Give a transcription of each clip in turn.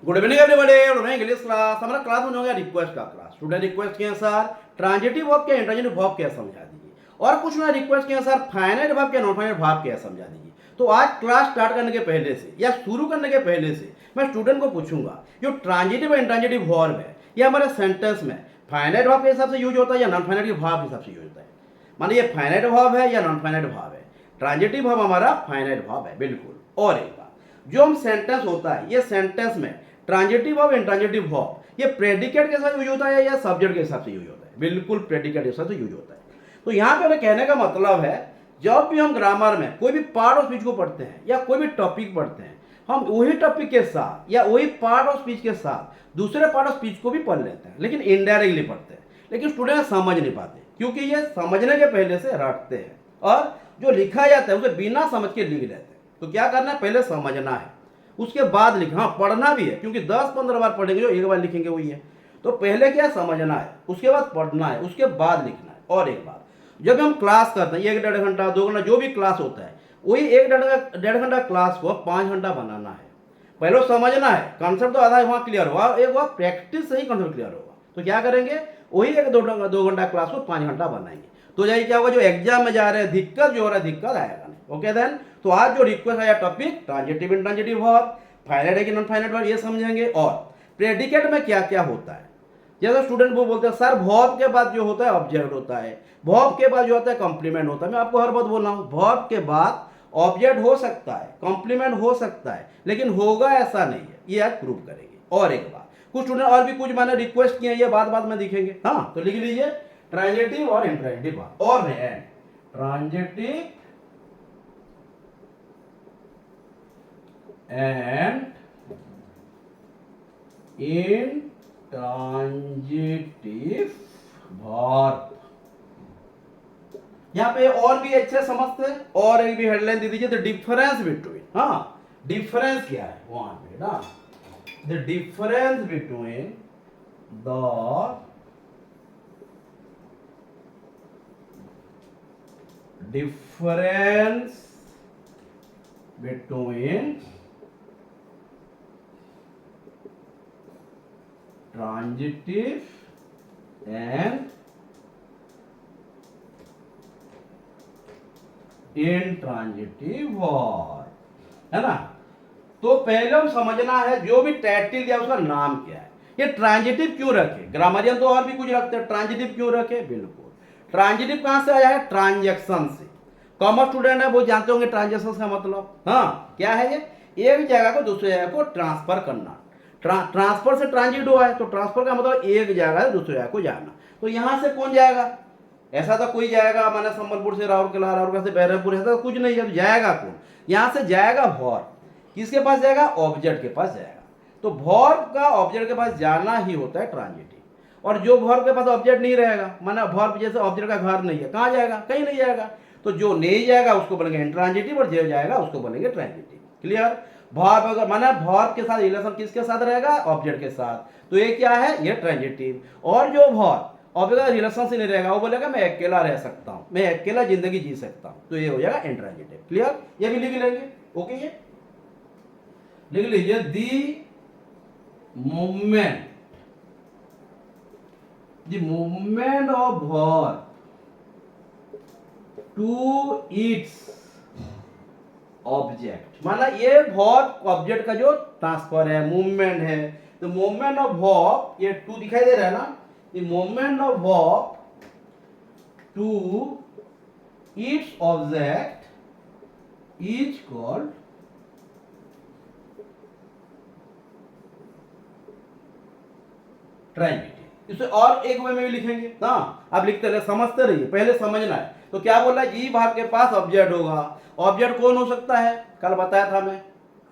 Good evening everybody, English class. हमारा class में होगा रिक्वेस्ट का क्लास। स्टूडेंट रिक्वेस्ट किया सर ट्रांजिटिव वर्ब क्या इंट्रांजिटिव वर्ब क्या समझा दीजिए, और कुछ ना रिक्वेस्ट किया सर फाइनाइट वर्ब क्या नॉन फाइनाइट वर्ब क्या समझा दीजिए। तो आज क्लास स्टार्ट करने के पहले से या शुरू करने के पहले से मैं स्टूडेंट को पूछूंगा जो ट्रांजिटिव और इंट्रांजिटिव वर्ब है ये हमारे सेंटेंस में फाइनाइट वर्ब के हिसाब से यूज होता है या नॉन फाइनाइट वर्ब के हिसाब से यूज होता है। माने ये फाइनाइट वर्ब है या नॉन फाइनाइट वर्ब है। ट्रांजिटिव वर्ब हमारा फाइनाइट वर्ब है बिल्कुल। और एक बात, जो हम सेंटेंस होता है ये सेंटेंस में ट्रांजिटिव वर्ब इंट्रांजिटिव वर्ब ये प्रेडिकेट के साथ यूज होता है या सब्जेक्ट के हिसाब से यूज होता है। बिल्कुल प्रेडिकेट के हिसाब से यूज होता है। तो यहाँ पे हमें कहने का मतलब है जब भी हम ग्रामर में कोई भी पार्ट ऑफ स्पीच को पढ़ते हैं या कोई भी टॉपिक पढ़ते हैं हम वही टॉपिक के साथ या वही पार्ट ऑफ स्पीच के साथ दूसरे पार्ट ऑफ स्पीच को भी पढ़ लेते हैं, लेकिन इनडायरेक्टली पढ़ते हैं। लेकिन स्टूडेंट समझ नहीं पाते क्योंकि ये समझने के पहले से रटते हैं और जो लिखा जाता है उसे बिना समझ के लिख लेते हैं। तो क्या करना है, पहले समझना है उसके बाद लिखना। हाँ पढ़ना भी है क्योंकि 10-15 बार पढ़ेंगे जो एक बार लिखेंगे वही है। तो पहले क्या समझना है, उसके बाद पढ़ना है, उसके बाद लिखना है। और एक बात, जब हम क्लास करते हैं 1-1.5 घंटा 2 घंटा जो भी क्लास होता है वही 1-1.5 घंटा क्लास को 5 घंटा बनाना है। पहले समझना है, कॉन्सेप्ट तो आधा वहाँ क्लियर हुआ, एक वह प्रैक्टिस से ही कॉन्सेप्ट क्लियर होगा। तो क्या करेंगे, वही 1-2 घंटा क्लास को 5 घंटा बनाएंगे। तो यही क्या होगा, जो एग्जाम में जा रहे हैं दिक्कत जो हो रहा है दिक्कत आएगा नहीं। ओके देन, तो आज जो रिक्वेस्ट आया topic transitive intransitive verb, finite है कि नॉन फाइनाइट वर्ब ये समझेंगे। और प्रेडिकेट में क्या क्या होता है, जैसे स्टूडेंट वो बोलते हैं सर वर्ब के बाद जो होता है ऑब्जेक्ट होता है, वर्ब के बाद जो होता है कॉम्प्लीमेंट होता है। मैं आपको हर बात बोल रहा हूँ, वर्ब के बाद ऑब्जेक्ट हो सकता है, कॉम्प्लीमेंट हो सकता है, लेकिन होगा ऐसा नहीं है, ये आज प्रूव करेंगे। और एक बात, कुछ स्टूडेंट और भी कुछ मैंने रिक्वेस्ट किए ये बात में दिखेंगे। हाँ तो लिख लीजिए ट्रांजिटिव और इंट्रांजिटिव और ट्रांजिटिव एंड इंट्रांजिटिव वर्ब। यहां पे और भी अच्छे समझते हैं और एक भी हेडलाइन दे दीजिए, द डिफरेंस बिटवीन। हाँ डिफरेंस क्या है वहां पे ना, the difference between the difference between transitive and intransitive verb, है ना। तो पहले हम समझना है जो भी टाइटल दिया उसका नाम क्या है। ये ट्रांजिटिव क्यों रखे, ग्रामरियन तो और भी कुछ रखते हैं, ट्रांजिटिव क्यों रखे। बिल्कुल ट्रांजिटिव कहां से आया है, ट्रांजैक्शन से। कॉमर्स स्टूडेंट है वो जानते होंगे ट्रांजैक्शन का मतलब। हाँ क्या है ये, एक जगह को दूसरी जगह को ट्रांसफर करना। ट्रांसफर से ट्रांजिट हुआ है तो ट्रांसफर का मतलब एक जगह से दूसरी जगह को जाना। तो यहां से कौन जाएगा, ऐसा तो कोई जाएगा माना संबलपुर से राउरकेला, राउरकेला से बहरमपुर, ऐसा तो कुछ नहीं है। तो जाएगा कौन, यहां से जाएगा वर्ब। किसके पास जाएगा, ऑब्जेक्ट के पास जाएगा। तो वर्ब का ऑब्जेक्ट के पास जाना ही होता है ट्रांजिटिव। और जो वर्ब के पास ऑब्जेक्ट नहीं रहेगा, माना वर्ब जैसे ऑब्जेक्ट का घर नहीं है, कहां जाएगा, कहीं नहीं जाएगा। तो जो नहीं जाएगा उसको बोलेंगे इंट्रांजिटिव और जो जाएगा उसको बोलेंगे ट्रांजिटिव। क्लियर। वर्ब अगर माना वर्ब के साथ रिलेशन किसके साथ रहेगा, ऑब्जेक्ट के साथ, तो ये क्या है, ये ट्रांजिटिव। और जो वर्ब ऑब्जेक्ट रिलेशन से नहीं रहेगा वो बोलेगा मैं अकेला रह सकता हूं, मैं अकेला जिंदगी जी सकता हूं, तो ये हो जाएगा इंट्रांजिटिव। क्लियर, ये भी लिख लेंगे। ओके, ये लिख लीजिए the movement of verb to its object. माना ये वर्ब ऑब्जेक्ट का जो ट्रांसफर है, मूवमेंट है। तो मूवमेंट ऑफ वर्ब, ये टू दिखाई दे रहा है ना, the movement of verb to its object is called transitive. इसे और एक वे में भी लिखेंगे। हाँ अब लिखते रहे, समझते रहिए, पहले समझना है। तो क्या बोला, जी भाग के पास ऑब्जेक्ट होगा। ऑब्जेक्ट कौन हो सकता है, कल बताया था मैं,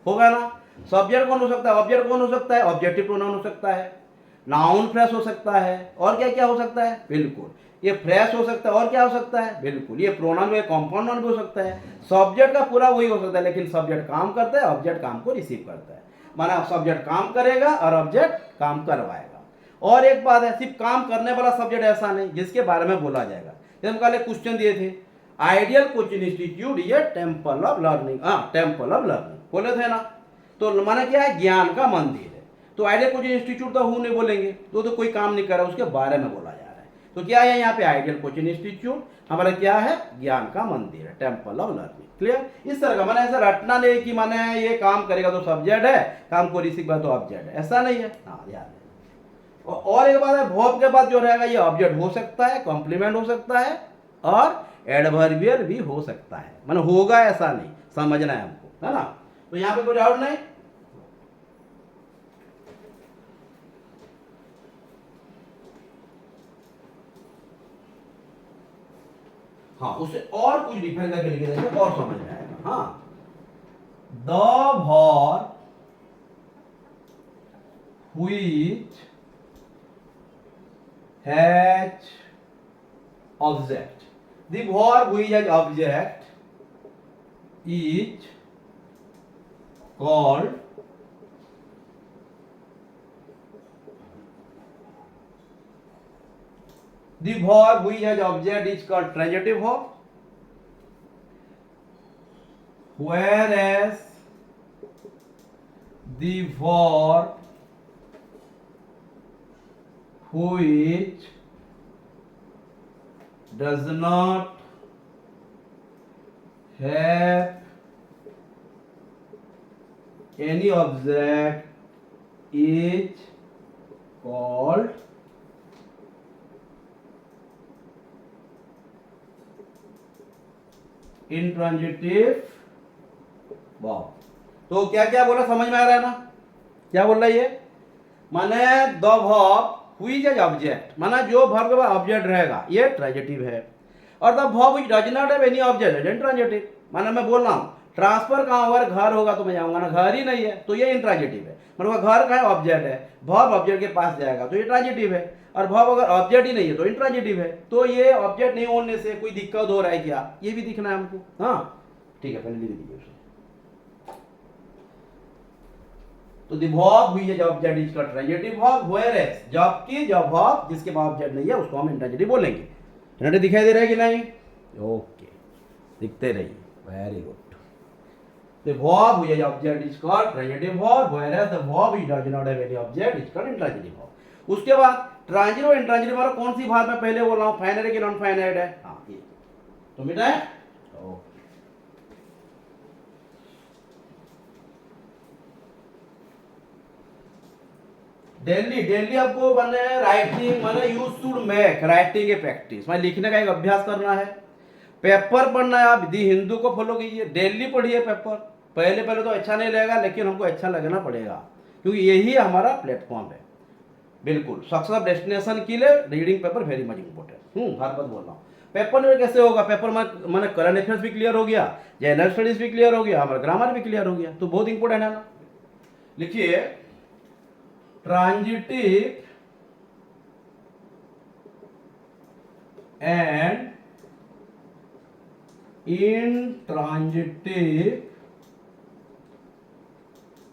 होगा ना। सब्जेक्ट कौन हो सकता है, ऑब्जेक्ट कौन हो सकता है, ऑब्जेक्टिव प्रोनाउन हो सकता है, नाउन फ्रेश हो सकता है, और क्या क्या हो सकता है, बिल्कुल ये फ्रेश हो सकता है, और क्या हो सकता है, बिल्कुल ये प्रोनाउन में कंपाउंड नाउन भी हो सकता है। सब्जेक्ट का पूरा वही हो सकता है, लेकिन सब्जेक्ट काम करता है, ऑब्जेक्ट काम को रिसीव करता है। माना सब्जेक्ट काम करेगा और ऑब्जेक्ट काम करवाएगा। और एक बात है, सिर्फ काम करने वाला सब्जेक्ट ऐसा नहीं जिसके बारे में बोला जाएगा। जैसे कल क्वेश्चन दिए थे, आइडियल कोचिंग इंस्टीट्यूट ये टेम्पल ऑफ लर्निंग, हाँ टेम्पल ऑफ लर्निंग बोले थे ना। तो माना क्या है, ज्ञान का मंदिर है। तो आइडियल कोचिंग इंस्टीट्यूट तो हु नहीं बोलेंगे, तो कोई काम नहीं कर रहा, उसके बारे में बोला जा रहा है। तो क्या है यहाँ पे आइडियल कोचिंग इंस्टीट्यूट हमारा क्या है, ज्ञान का मंदिर है, टेम्पल ऑफ लर्निंग। क्लियर? इस तरह का, मैंने ऐसा रटना नहीं कि मैंने ये काम करेगा तो सब्जेक्ट है, काम को सीखेगा तो ऑब्जेक्ट है, ऐसा नहीं है। हाँ याद है। और एक बात है, वर्ब के बाद जो रहेगा ये ऑब्जेक्ट हो सकता है, कॉम्प्लीमेंट हो सकता है और एडवर्बियल भी हो सकता है, माने होगा ऐसा नहीं, समझना है हमको, है ना। तो यहाँ पे कोई डाउट नहीं। हाँ, उससे और कुछ डिफरेंस करके लिखे देंगे और समझ में आएगा। हाँ, the verb which has object, the verb which has object is called the verb which has object is called transitive verb, whereas the verb which does not have any object is called intransitive verb। तो क्या क्या बोला, समझ में आ रहा है ना, क्या बोल रहा है ये, माने the verb which has object, माना जो verb के बाद ऑब्जेक्ट रहेगा ये ट्रांजिटिव है, और the verb which does not have any object is intransitive। माना मैं बोल रहा हूँ ट्रांसफर कहाँ होगा, घर होगा तो मैं जाऊंगा ना, घर ही नहीं है तो ये इंट्रांजिटिव है। मतलब घर का है ऑब्जेक्ट है, verb ऑब्जेक्ट के पास जाएगा तो ये ट्रांजिटिव है, और verb अगर ऑब्जेक्ट ही नहीं है तो इंट्रांजिटिव है। तो ये ऑब्जेक्ट नहीं होने से कोई दिक्कत हो रहा है क्या, ये भी दिखना है हमको। हाँ ठीक है, पहले लिख दीजिए उसे। तो the verb which has object is called transitive verb, whereas जबकि जब verb जिसके पास ऑब्जेक्ट नहीं है उसको हम इंट्रांजिटिव बोलेंगे। जनरेटर दिखाई दे रहा है कि नहीं? ओके, दिखते रहिए, very good. The verb which has object is called transitive verb, whereas the verb which does not have any object is called intransitive verb। उसके बाद ट्रांजिटिव और इंट्रांजिटिव वाला कौन सी भाग में पहले बोल रहा हूँ, फाइनाइट कि नॉन फाइनाइट है? हाँ ये तो बेटा है। डेली आपको माने राइटिंग, माने you should make writing a practice, माने लिखने का एक अभ्यास करना है। पेपर पढ़ना है, आप दी हिंदू को फॉलो कीजिए, डेली पढ़िए पेपर। पहले पहले तो अच्छा नहीं लगेगा, लेकिन हमको अच्छा लगना पड़ेगा, क्योंकि यही हमारा प्लेटफॉर्म है। बिल्कुल, सक्सेस ऑफ डेस्टिनेशन के लिए reading paper very much important. हर बात बोल रहा हूँ। पेपर में कैसे होगा, पेपर में मैंने करंट अफेयर्स भी क्लियर हो गया, जनरल स्टडीज भी क्लियर हो गया, हमारा ग्रामर भी क्लियर हो गया, तो बहुत इंपॉर्टेंट है ना। लिखिए transitive and intransitive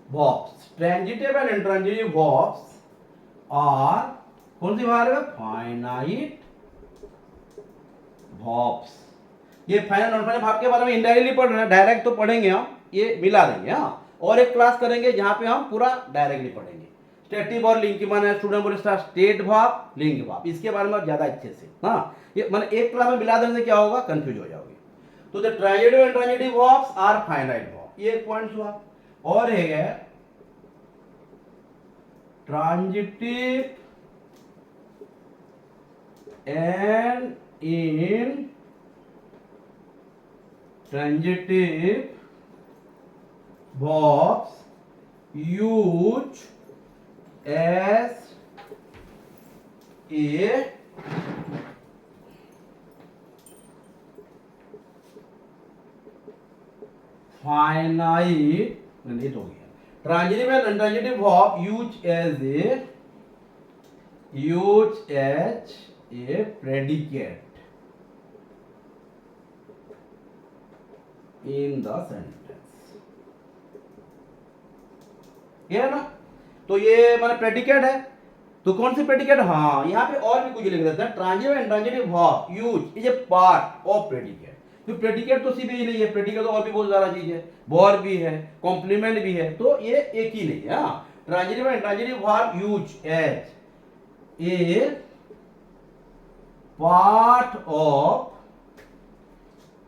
verbs, transitive and intransitive verbs are कौन सी बात है, फाइनाइट verbs। ये फाइनाइट नॉन फाइनाइट वर्ब के बारे में इनडायरेक्टली पढ़ रहे हैं, डायरेक्ट तो पढ़ेंगे हम, ये मिला देंगे। हाँ, और एक क्लास करेंगे जहां पे हम पूरा डायरेक्टली पढ़ेंगे। स्टेटिव और लिंक माने स्टूडेंट बोले स्टेट वर्ब, लिंक वर्ब, इसके बारे में आप ज्यादा अच्छे से, हाँ ये माने एक क्लास में मिला देने से क्या होगा, कंफ्यूज हो जाओगे। तो the transitive and transitive verbs are finite verb, ये एक पॉइंट हुआ। और है transitive and intransitive verbs use as a finite, नहीं हो गया, transitive and intransitive verb use as a predicate in the sentence, ये है ना। तो ये माने प्रेडिकेट है, तो कौन सी प्रेडिकेट, हाँ यहाँ पे और भी कुछ लिख देते हैं, transitive and transitive verb use is a part of predicate. तो प्रेडिकेट तो सीधे ही नहीं है, प्रेडिकेट तो और भी बहुत सारा चीज है, वर्ब भी है, कॉम्प्लीमेंट भी है, तो ये एक ही नहीं है। हाँ, ट्रांजिटिव और intransitive verb use as a part of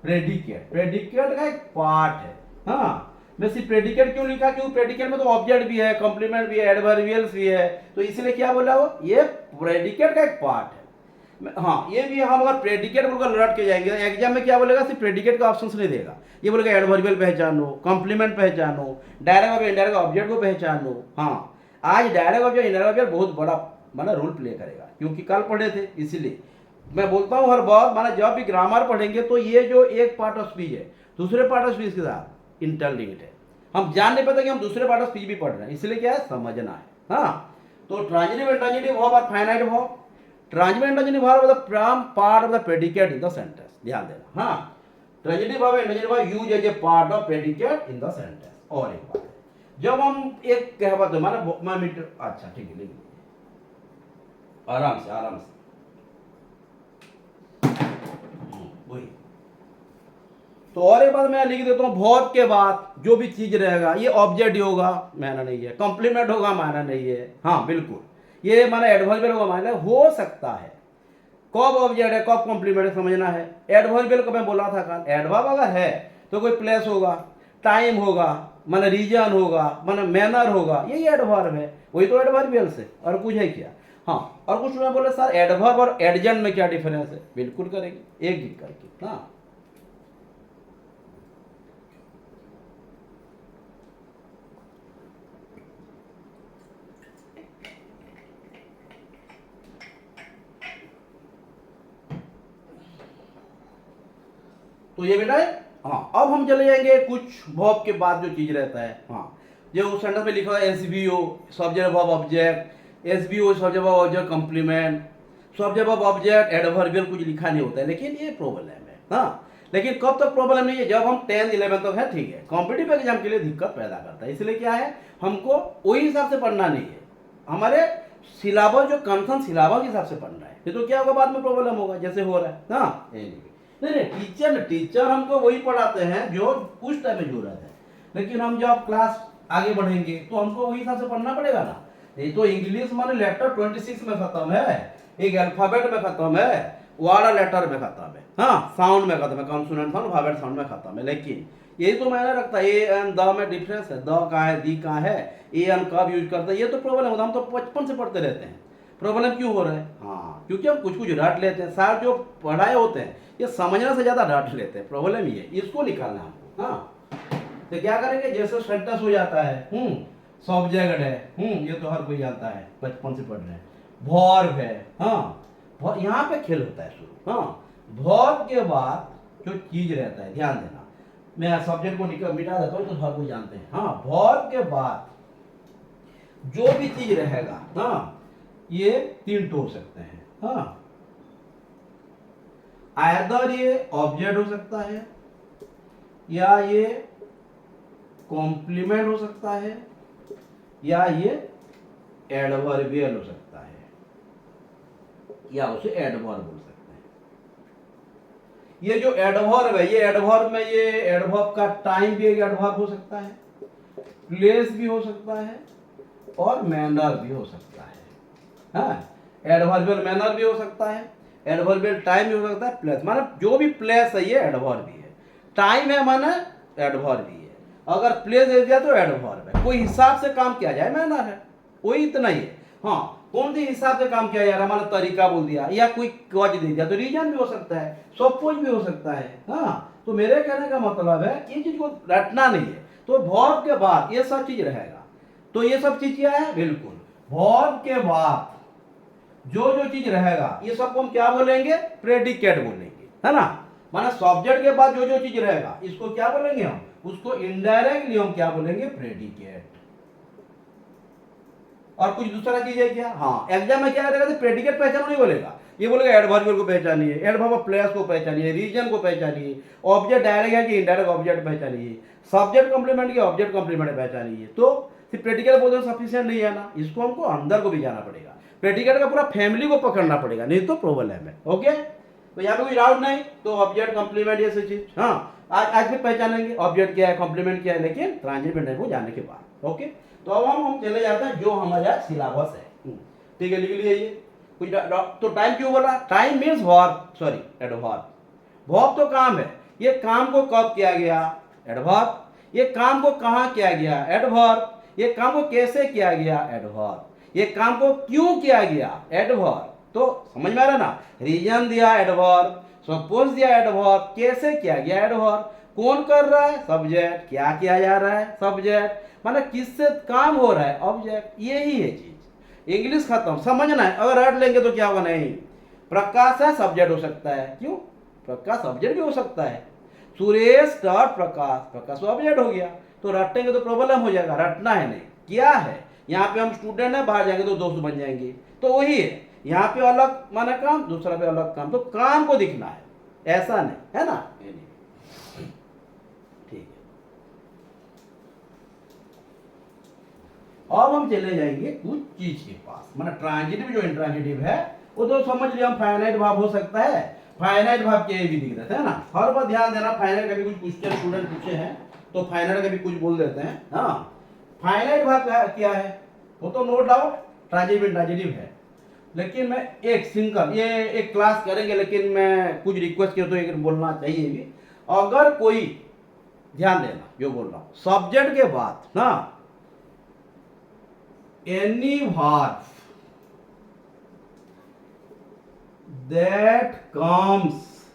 predicate. Predicate का एक पार्ट है। हाँ, मैं सिर्फ प्रेडिकेट क्यों लिखा, क्योंकि प्रेडिकेट में तो ऑब्जेक्ट भी है, कॉम्प्लीमेंट भी है, एडवर्बियल्स भी है, तो इसलिए क्या बोला वो, ये प्रेडिकेट का एक पार्ट है। हाँ, ये भी हम अगर प्रेडिकेट बोलकर लौट के जाएंगे एग्जाम में क्या बोलेगा, सिर्फ प्रेडिकेट का ऑप्शन नहीं देगा, ये बोलेगा एडवर्बियल पहचानो, कॉम्प्लीमेंट पहचानो, डायरेक्ट और इनडायरेक्ट ऑब्जेक्ट को पहचानो। हाँ, आज डायरेक्ट ऑब्जेक्ट इनडायरेक्ट ऑब्जेक्ट बहुत बड़ा माना रोल प्ले करेगा, क्योंकि कल पढ़े थे, इसीलिए मैं बोलता हूँ हर बार माना जब भी ग्रामर पढ़ेंगे तो ये जो एक पार्ट ऑफ स्पीच है दूसरे पार्ट ऑफ स्पीच के साथ इंटरलिंक्ड है। हम जान नहीं पाते कि हम दूसरे पार्ट ऑफ स्पीच भी पढ़ रहे हैं, इसलिए क्या है, समझना है। हाँ, तो ट्रांजिटिव एंड ट्रांजिटिव वर्ब और finite verb. Transitive and transitive verb the part of the predicate in the sentence, ध्यान देना। हाँ, transitive verb and transitive verb use as a part of predicate in the sentence. और एक बात है, जब हम एक कहवत माना मीटर, अच्छा ठीक है, लिख लीजिए आराम से आराम से, वही। तो और एक बात मैं लिख देता हूँ, वर्ब के बाद जो भी चीज रहेगा ये ऑब्जेक्ट होगा, मायना नहीं है, कॉम्प्लीमेंट होगा, मायना नहीं है। हाँ बिल्कुल, ये माना एडवर्बियल होगा, मायना हो सकता है। कब ऑब्जेक्ट है कब कॉम्प्लीमेंट है समझना है। एडवर्बियल को मैं बोला था कल, एडवर्ब अगर है तो कोई प्लेस होगा, टाइम होगा, माना रीजन होगा, माना मैनर होगा, यही एडवर्ब है, वही तो एडवर्बियल से, और कुछ है क्या। हाँ, और कुछ मैं बोले सर एडवर्ब और एडजेंट में क्या डिफरेंस है, बिल्कुल करेंगे एक एक करके। हाँ, तो ये बेटा है। हाँ, अब हम चले जाएंगे कुछ वर्ब के बाद जो चीज रहता है। हाँ, जो सेंटेंस में लिखा है SVO, subject verb object, SVO subject verb object complement, subject verb object adverbial, कुछ लिखा नहीं होता है, लेकिन ये प्रॉब्लम है। हाँ, लेकिन कब तक प्रॉब्लम नहीं है, जब हम 10th 11th तक है, ठीक है, कॉम्पिटिटिव एग्जाम के लिए दिक्कत पैदा करता है। इसलिए क्या है, हमको वही हिसाब से पढ़ना नहीं है, हमारे सिलेबस जो कंसर्न सिलेबस के हिसाब से पढ़ना है, नहीं तो क्या होगा बाद में प्रॉब्लम होगा, जैसे हो रहा है। हाँ, नहीं नहीं, टीचर हमको वही पढ़ाते हैं जो उस टाइम में जरूरत है, लेकिन हम जब क्लास आगे बढ़ेंगे तो हमको वही हिसाब से पढ़ना पड़ेगा ना। नहीं तो इंग्लिश माने लेटर 26 में खत्म है, एक अल्फाबेट में खत्म है, वर्ड लेटर में खत्म है, हाँ साउंड में खत्म है, कॉन्सोनेंट साउंड वर्बल साउंड में खत्म है। लेकिन यही तो मायने रखता है, ए एंड द में डिफरेंस है, द कहाँ है, दी कहाँ है, ए एंड कब यूज करता है, ये तो प्रॉब्लम होता है। हम तो बचपन से पढ़ते रहते हैं, प्रॉब्लम क्यों हो रहा है। हाँ, क्योंकि हम कुछ कुछ रट लेते हैं, सार जो पढ़ाए होते हैं ये समझने से ज्यादा रट लेते हैं, प्रॉब्लम ये इसको निकालना हमको। हाँ, तो क्या करेंगे, जैसे सेंटेंस हो जाता है, सब्जेक्ट है, ये तो हर कोई जानता है, बचपन से पढ़ रहे हैं, वर्ब है, हाँ यहाँ पे खेल होता है शुरू। हाँ, वर्ब के बाद जो चीज रहता है, ध्यान देना, मैं सब्जेक्ट को मिटा देता हूँ तो हर कोई जानते हैं। हाँ, वर्ब के बाद जो भी चीज रहेगा, हाँ ये 3 हो सकते हैं। हाँ, आइदर ये ऑब्जेक्ट हो सकता है, या ये कॉम्प्लीमेंट हो सकता है, या ये एडवर्बियल हो सकता है, या उसे एडवर्ब बोल सकते हैं। ये जो एडवर्ब है, ये एडवर्ब में ये एडवर्ब का टाइम भी एक एडवर्ब हो सकता है, प्लेस भी हो सकता है, और मैनर भी हो सकता है। हाँ, एडवर्बियल मैनर भी हो सकता है, एडवर्बियल टाइम भी हो सकता है, प्लेस माने जो भी प्लेस है ये एडवर्ब भी है, टाइम है माने एडवर्ब भी है, अगर प्लेस दे दिया तो एडवर्ब है, कोई हिसाब से काम किया जाए मैनर है, वही इतना ही है। हाँ, कौन सी हिसाब से काम किया जा रहा है, हमारा तरीका बोल दिया, या कोई कॉज दे दिया तो रीजन भी हो सकता है, सपोज भी हो सकता है। हाँ, तो मेरे कहने का मतलब है ये चीज को रटना नहीं है। तो वर्ब के बाद ये सब चीज रहेगा, तो ये सब चीज क्या है, बिल्कुल वर्ब के बाद जो जो चीज रहेगा ये सबको हम क्या बोलेंगे, प्रेडिकेट बोलेंगे, है ना। माना सब्जेक्ट के बाद जो जो चीज रहेगा इसको क्या बोलेंगे हम, उसको इनडायरेक्टली हम क्या बोलेंगे, प्रेडिकेट। और कुछ दूसरा चीज है क्या, हाँ एग्जाम में क्या करेगा, प्रेडिकेट पहचानो नहीं बोलेगा, ये बोलेगा एडवर्बियल को पहचानिए, एडवर्ब ऑफ प्लेस को पहचानिए, रीजन को पहचानिए, ऑब्जेक्ट डायरेक्ट है कि इनडायरेक्ट ऑब्जेक्ट पहचानिए, सब्जेक्ट कॉम्प्लीमेंट के ऑब्जेक्ट कॉम्प्लीमेंट पहचानिए। तो सिर्फ प्रेडिकेट बोलते सफिशिएंट नहीं है ना, इसको हमको अंदर को भी जाना पड़ेगा, प्रेडिकेट का पूरा फैमिली को पकड़ना पड़ेगा, नहीं तो प्रॉब्लम है। ओके, तो यहाँ पे कोई डाउट नहीं, तो ऑब्जेक्ट कॉम्प्लीमेंट ये चीज। हाँ, आज फिर पहचानेंगे ऑब्जेक्ट क्या है, कॉम्प्लीमेंट क्या है, लेकिन ट्रांजिटिव इंट्रांजिटिव जाने के बाद। ओके, तो अब हम चले जाते हैं जो हमारा सिलेबस है। ठीक है, लिख लिए ये कुछ। तो टाइम क्यों बोला? Time means verb, sorry adverb. Verb तो काम है, ये काम को कब किया गया, एडवर्ब। ये काम को कहाँ किया गया, एडवर्ब। ये काम को कैसे किया गया, एडवर्ब। ये काम को क्यों किया गया, एडवर्ब। तो समझ में आ रहा ना, रीजन दिया एडवर्ब, सपोज दिया एडवर्ब, कैसे किया गया एडवर्ब, कौन कर रहा है, सब्जेक्ट, क्या किया जा रहा है, सब्जेक्ट, मतलब किससे काम हो रहा है, ऑब्जेक्ट। यही है चीज, इंग्लिश खत्म, समझना है। अगर रट लेंगे तो क्या होगा, नहीं प्रकाश है सब्जेक्ट हो सकता है, क्यों, प्रकाश सब्जेक्ट भी हो सकता है। सुरेश डॉट प्रकाश, प्रकाश ऑब्जेक्ट हो गया। तो रटेंगे तो प्रॉब्लम हो जाएगा, रटना है नहीं, क्या है। यहाँ पे हम स्टूडेंट है, बाहर जाएंगे तो दोस्त बन जाएंगे, तो वही है। यहाँ पे अलग माना काम, दूसरा पे अलग काम, तो काम को दिखना है, ऐसा नहीं है ना। ठीक है, अब हम चले जाएंगे कुछ चीज के पास, माना ट्रांजिटिव जो इंट्रांजिटिव है वो तो समझ लिया हम, फाइनाइट भाव हो सकता है, फाइनाइट भाव के भी दिख रहे थे ना। हर बार ध्यान देना, फाइनाइट का भी कुछ क्वेश्चन स्टूडेंट पूछे हैं तो फाइनाइट का भी कुछ बोल देते हैं। हाँ, फाइनाइट भाव क्या है, वो तो नो डाउट ट्रांजिटिव इंट्रांजिटिव है। लेकिन मैं एक सिंगल, ये एक क्लास करेंगे, लेकिन मैं कुछ रिक्वेस्ट किया तो एक बोलना चाहिए भी। अगर कोई, ध्यान देना जो बोल रहा हूं, सब्जेक्ट के बाद ना एनी वर्ब दैट कम्स,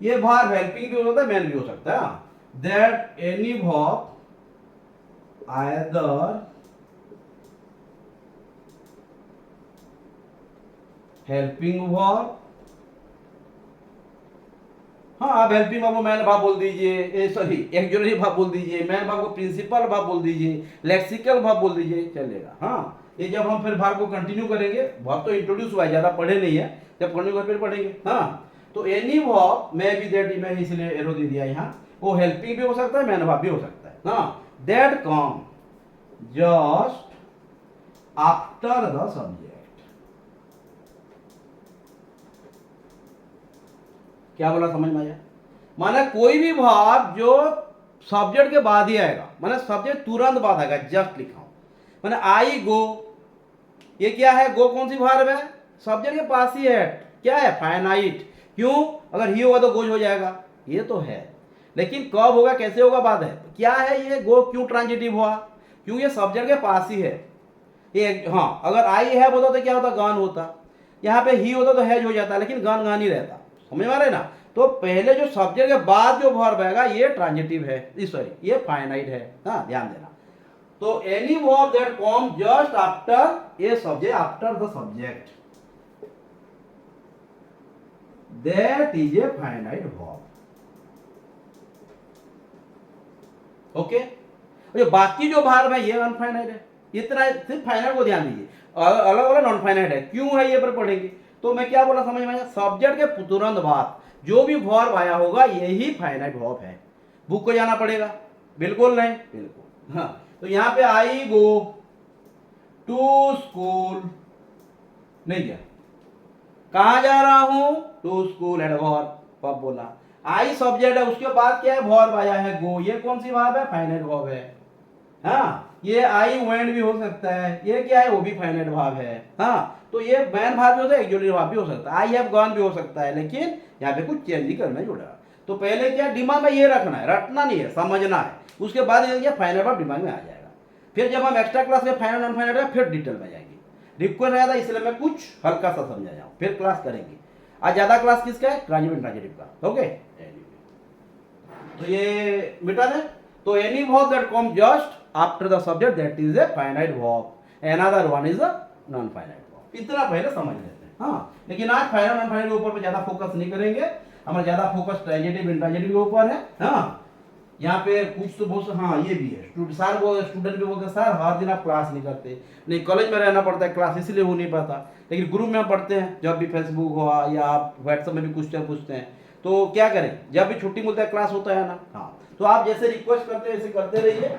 ये वर्ब हेल्पिंग भी हो सकता है, मेन भी हो सकता है। That any verb either helping verb, हाँ आप हेल्पिंग वर्ब को मैन वर्ब बोल दीजिए, सॉरी एक्सुलरी वर्ब बोल दीजिए, मैन वर्ब को प्रिंसिपल वर्ब बोल दीजिए, लेक्सिकल वर्ब बोल दीजिए, चलेगा। हाँ, ये जब हम फिर वर्ब को कंटिन्यू करेंगे, वर्ब तो इंट्रोड्यूस हुआ है, ज्यादा पढ़े नहीं है, जब कंटिन्यू कर फिर पढ़ेंगे। हाँ, तो एनी वर्ब में भी दैट, मैं इसलिए एरो दे दिया यहाँ, वो हेल्पिंग भी हो सकता है, मैन वर्ब भी हो सकता है। हाँ, that come just after the subject. क्या बोला, समझ में आया? माने कोई भी भाव जो सब्जेक्ट के बाद ही आएगा, माने सब्जेक्ट तुरंत बाद आएगा, जस्ट लिखा हूं। माने आई गो, ये क्या है, गो कौन सी भार्ब है, सब्जेक्ट के पास ही है, क्या है, फाइनाइट। क्यों, अगर ही होगा तो गोज हो जाएगा, ये तो है। लेकिन कब होगा, कैसे होगा, बाद है। क्या है ये गो, क्यों ट्रांजिटिव हुआ, क्यों ये सब्जेक्ट के पास ही है। ये हाँ, अगर आई है होता तो क्या होता, गान होता। यहाँ पे ही होता तो हैज हो जाता, लेकिन गान गान ही रहता। समझ में आ रहे ना। तो पहले जो सब्जेक्ट के बाद जो वर्ब आएगा ये ट्रांजिटिव है, सॉरी ये फाइनाइट है। हाँ, ध्यान देना। तो any verb that come just after a subject, after the subject, that is a finite verb. Okay, जो बाकी जो वर्ब है ये अनफाइनाइट है। इतना सिर्फ फाइनाइट को ध्यान दीजिए, अलग अलग नॉन फाइनाइट है। क्यों है ये पर पढ़ेंगे। तो मैं क्या बोला, समझ में आया, सब्जेक्ट के तुरंत बाद जो भी वर्ब आया होगा यही फाइनाइट वर्ब है। बुक को जाना पड़ेगा, बिल्कुल नहीं, बिल्कुल। हाँ, तो यहां पे आई गो टू स्कूल, नहीं गया, कहां जा रहा हूं, टू स्कूल, एडवर्ब, वर्ब बोला। आई सब्जेक्ट है, उसके बाद क्या है, वर्ब आया है गो, ये कौन सी वर्ब है, फाइनाइट वर्ब है। हाँ, ये आई वेंट भी हो सकता है, ये क्या है, वो भी फाइनाइट वर्ब है। हाँ, तो ये मैन वर्ब भी हो सकता है, एक्सुलरी वर्ब भी हो सकता है, आई हैव गॉन भी हो सकता है, लेकिन यहाँ पे कुछ चेंज ही करना है, जुड़ा। तो पहले क्या दिमाग में ये रखना है, रटना नहीं है, समझना है। उसके बाद ये फाइनाइट वर्ब दिमाग में आ जाएगा। फिर जब हम एक्स्ट्रा क्लास में फाइनाइट नॉन फाइनाइट फिर डिटेल में जाएंगे। रिक्वेस्ट आया था इसलिए मैं कुछ हल्का सा समझा जाऊँ, फिर क्लास करेंगे। आज ज्यादा क्लास किसका है, ट्रांजिटिव ट्रांजिटिव का। ओके, तो ये मिटा दें। तो any verb that come just after the subject that is a finite verb, another one is a non finite verb. इतना पहले समझ लेते हैं। हाँ, लेकिन आज फाइनाइट नॉन फाइनाइट के ऊपर ज्यादा फोकस नहीं करेंगे, हमारा ज्यादा फोकस ट्रांजिटिव इंट्रांजिटिव के ऊपर है। हाँ, यहाँ पे कुछ तो बहुत, हाँ ये भी है, स्टूडेंट भी बोलते हैं सर हर दिन आप क्लास नहीं करते। नहीं, कॉलेज में रहना पड़ता है, क्लास इसलिए हो नहीं पाता, लेकिन ग्रुप में हम पढ़ते हैं, जब भी फेसबुक हुआ या आप व्हाट्सएप में भी क्वेश्चन पूछते हैं, तो क्या करें, जब भी छुट्टी मिलता है क्लास होता है ना। हाँ, तो आप जैसे रिक्वेस्ट करते हैं वैसे करते रहिए।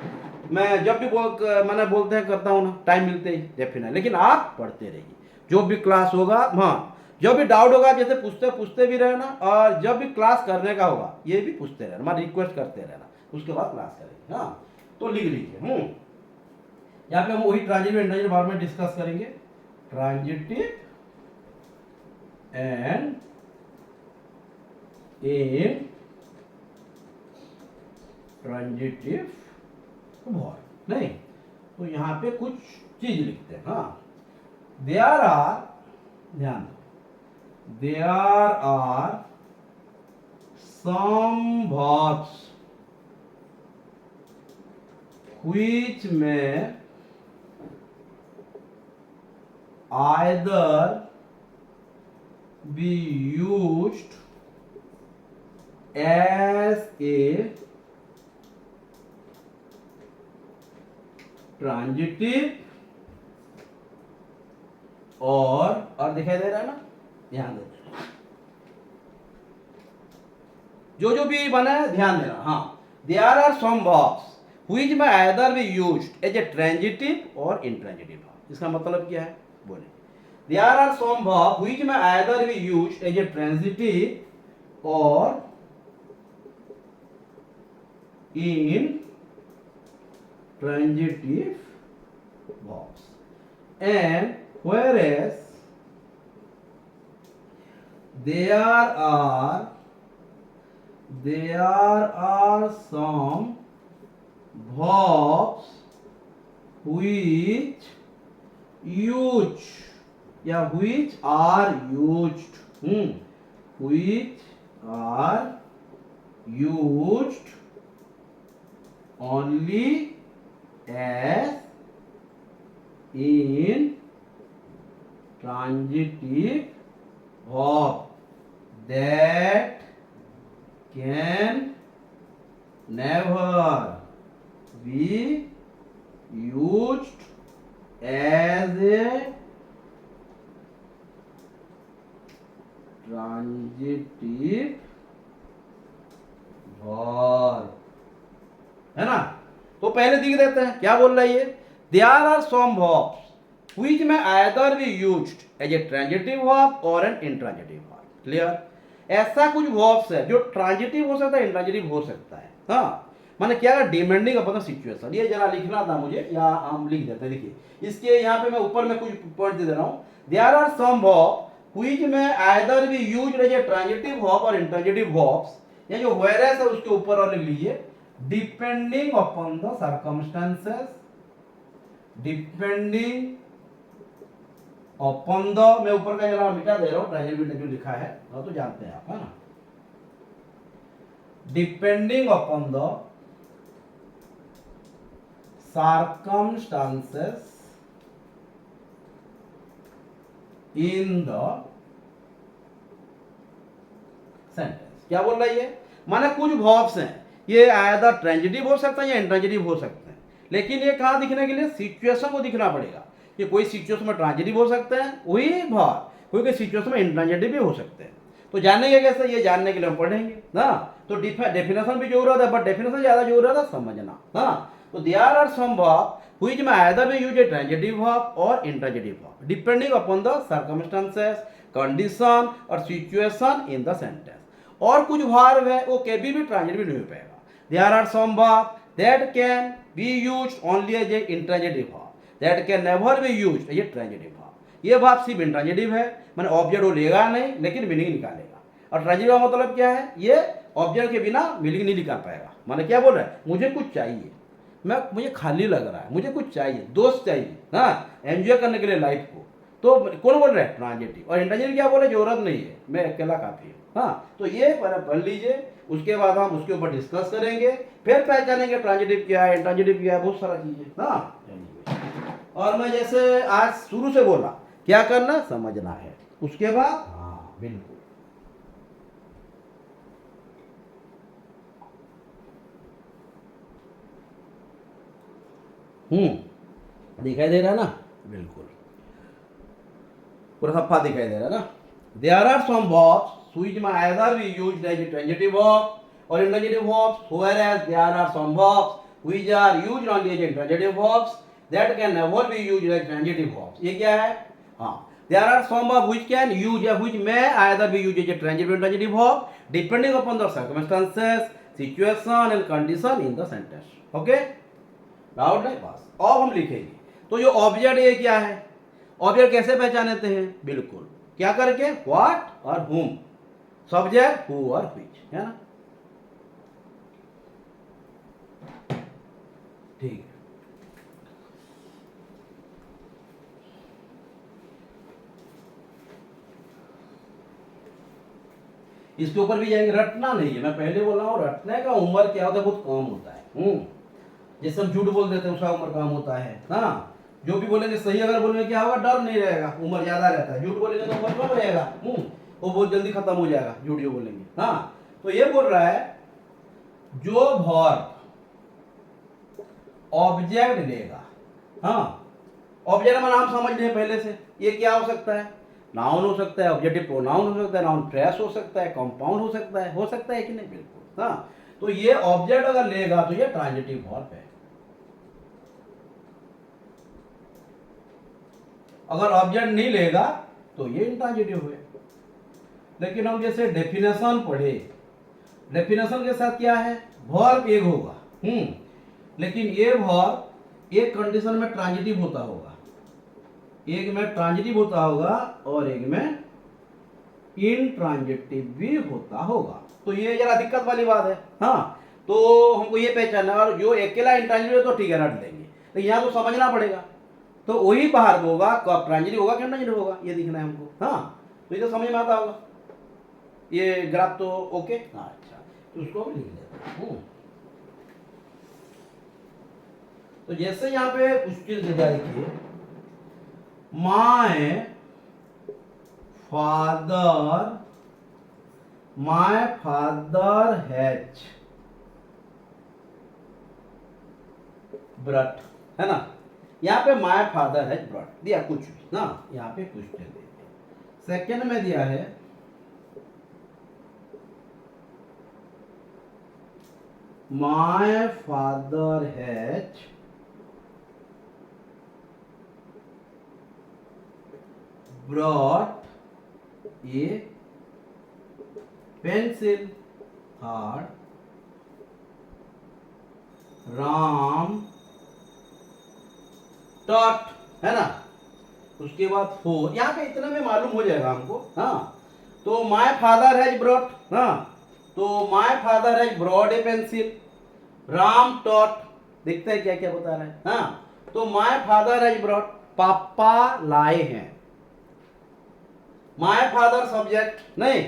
मैं जब भी मैंने बोलते हैं करता हूँ ना, टाइम मिलते ही डेफिनेट, लेकिन आप पढ़ते रहिए, जो भी क्लास होगा। हाँ, जब भी डाउट होगा जैसे पूछते पूछते भी रहना, और जब भी क्लास करने का होगा ये भी पूछते रहना, मतलब रिक्वेस्ट करते रहना, उसके बाद क्लास करेंगे। हाँ, तो लिख लीजिए। यहाँ पे हम वही ट्रांजिटिव एंड इंट्रांजिटिव वर्ब में डिस्कस करेंगे। ट्रांजिटिव एंड इंट्रांजिटिव वर्ब, नहीं तो यहाँ पे कुछ चीज लिखते हैं। हाँ, देयर आर, ध्यान दो, there are some verbs which may either be used as a transitive और दिखाई दे रहा है ना, ध्यान दे, जो भी बना है ध्यान देना। हाँ, there are some verbs which may either be used as a transitive or intransitive verb। इसका मतलब क्या है, बोले there are some verbs which may either be used as a transitive or in transitive verbs, and whereas there are some verbs which use या which are used, which are used only as in transitive verb that can never be used as a transitive verb, है ना। तो पहले दिख देते हैं क्या बोल रहा है ये, there are some verbs which may either be used as a transitive verb or an intransitive verb। Clear, ऐसा कुछ verbs है जो ट्रांजिटिव हो सकता है, इंट्रांजिटिव हो सकता है। हाँ, माने क्या, डिपेंडिंग अपॉन द सिचुएशन। ये जरा लिखना था मुझे, या हम लिख देते हैं। देखिए इसके यहाँ पे मैं ऊपर में कुछ पॉइंट दे रहा हूँ। There are some verbs which may either be used as a transitive verb or intransitive verbs। ये जो whereas है उसके ऊपर और लिख लीजिए, depending upon the circumstances, depending upon the, मैं ऊपर का जरा मिटा दे रहा हूं, ट्रांजिटिव जो लिखा है तो जानते हैं आप, है ना। Depending upon the circumstances in the sentence. क्या बोल रहा है ये, माने कुछ verbs हैं ये आयदर ट्रांजिटिव हो सकता है या इंट्रांजिटिव हो सकते हैं, लेकिन ये कहाँ दिखने के लिए, सिचुएशन को दिखना पड़ेगा कि कोई सिचुएशन में ट्रांजिटिव हो सकते हैं वही verb, कोई सिचुएशन में इंट्रांजिटिव भी हो सकते हैं। तो जानेंगे कैसे, ये जानने के लिए हम पढ़ेंगे ना। तो डेफिनेशन भी जरूरत है, बट डेफिनेशन ज्यादा जरूरत है समझना। हाँ, तो there are some verbs which may either be used as transitive verb or intransitive verb depending upon the circumstances, condition और situation in the sentence। और कुछ verb है वो कभी भी ट्रांजिटिव नहीं हो पाएगा। There are some verbs that can be used only as a intransitive verb that can never be used as a transitive verb। ये verb सिर्फ इंट्रांजिटिव है, माने ऑब्जेक्ट वो लेगा नहीं लेकिन मीनिंग निकालेगा। और ट्रांजिटिव का मतलब क्या है, ये ऑब्जेक्ट के बिना मीनिंग नहीं निकाल पाएगा। माने क्या बोल रहा है, मुझे कुछ चाहिए, मुझे खाली लग रहा है, मुझे कुछ चाहिए, दोस्त चाहिए, हाँ, एंजॉय करने के लिए लाइफ को, तो कौन बोल रहा है, ट्रांजिटिव। और इंट्रांजिटिव क्या बोले, जरूरत नहीं है, मैं अकेला काफी हूँ। हाँ, तो ये पढ़ लीजिए, उसके बाद हम उसके ऊपर डिस्कस करेंगे, फिर पहचानेंगे ट्रांजिटिव क्या है, इंट्रांजिटिव क्या है, बहुत सारा चीजें। हाँ, और मैं जैसे आज शुरू से बोला, क्या करना समझना है, उसके बाद हाँ बिल्कुल। दिखाई दे रहा है ना, बिल्कुल पूरा सफा दिखाई दे रहा है ना। There are some verbs which may either be used as a transitive verb or intransitive verbs, whereas there are some verbs which are used only as intransitive verbs that can never be used as transitive verbs। ये क्या है, हाँ, There are some verb which can use or which may either be used as a transitive and intransitive verb depending upon the circumstances, situation and condition in the sentence. Okay? Doubt नहीं पास। अब हम लिखेंगे तो जो object ये क्या है, object कैसे पहचानते हैं, बिल्कुल क्या करके, व्हाट और whom, सब्जेक्ट हु और व्हिच, है ना। ठीक है, इसके ऊपर भी जाएंगे। रटना नहीं है, मैं पहले बोला हूँ, रटने का उम्र क्या होता है, बहुत कम होता है। जैसे हम झूठ बोल देते हैं उसका उम्र कम होता है। हाँ, जो भी बोलेंगे सही अगर बोलेंगे क्या होगा, डर नहीं रहेगा, उम्र ज्यादा रहता है। झूठ बोलेंगे तो उम्र कम रहेगा, वो बहुत जल्दी खत्म हो जाएगा झूठ जो बोलेंगे। हाँ, तो ये बोल रहा है जो वर्ब ऑब्जेक्ट लेगा, हाँ, ऑब्जेक्ट का नाम समझ लें पहले से, ये क्या हो सकता है, नाउन हो सकता है, ऑब्जेक्टिव प्रोनाउन हो सकता है, नाउन फ्रेश हो सकता है, कंपाउंड हो सकता है कि नहीं, बिल्कुल। हाँ, तो ये ऑब्जेक्ट अगर लेगा तो ये ट्रांजिटिव वर्ब है। अगर ऑब्जेक्ट नहीं लेगा तो ये इंट्रांजिटिव है। लेकिन हम जैसे डेफिनेशन पढ़े, डेफिनेशन के साथ क्या है, वर्ब एक होगा, लेकिन ये वर्ब एक कंडीशन में ट्रांजिटिव होता होगा, एक में ट्रांजिटिव होता होगा और एक में इनट्रांजिटिव भी होता होगा। तो ये जरा दिक्कत वाली बात है। हाँ, तो हमको ये पहचानना, और जो अकेला इंट्रांजिटिव है तो ठीक है रट देंगे, तो यहाँ तो समझना पड़ेगा, तो वही बाहर होगा कब ट्रांजिटिव होगा कि इंट्रांजिटिव होगा, ये दिखना है हमको। हाँ, तो ये तो समझ में आता होगा, ये ग्राफ तो ओके। हाँ, अच्छा, तो उसको लिख लेते हैं। तो जैसे यहाँ पे क्वेश्चन दिया, देखिए, माय फादर हैज ब्रट, है ना। यहाँ पे माय फादर हैज ब्रट दिया कुछ भी ना, यहाँ पे क्वेश्चन दिया। सेकंड में दिया है my father has brought a pencil, third Ram taught, है ना। उसके बाद फोर, यहाँ पे इतना में मालूम हो जाएगा हमको। हाँ, तो माय फादर हैज ब्रॉट, हाँ, तो my father has brought a pencil, Ram taught, देखते हैं क्या क्या बता रहा है। हाँ, तो माय फादर हैज ब्रॉट, पापा लाए हैं। माय फादर सब्जेक्ट नहीं,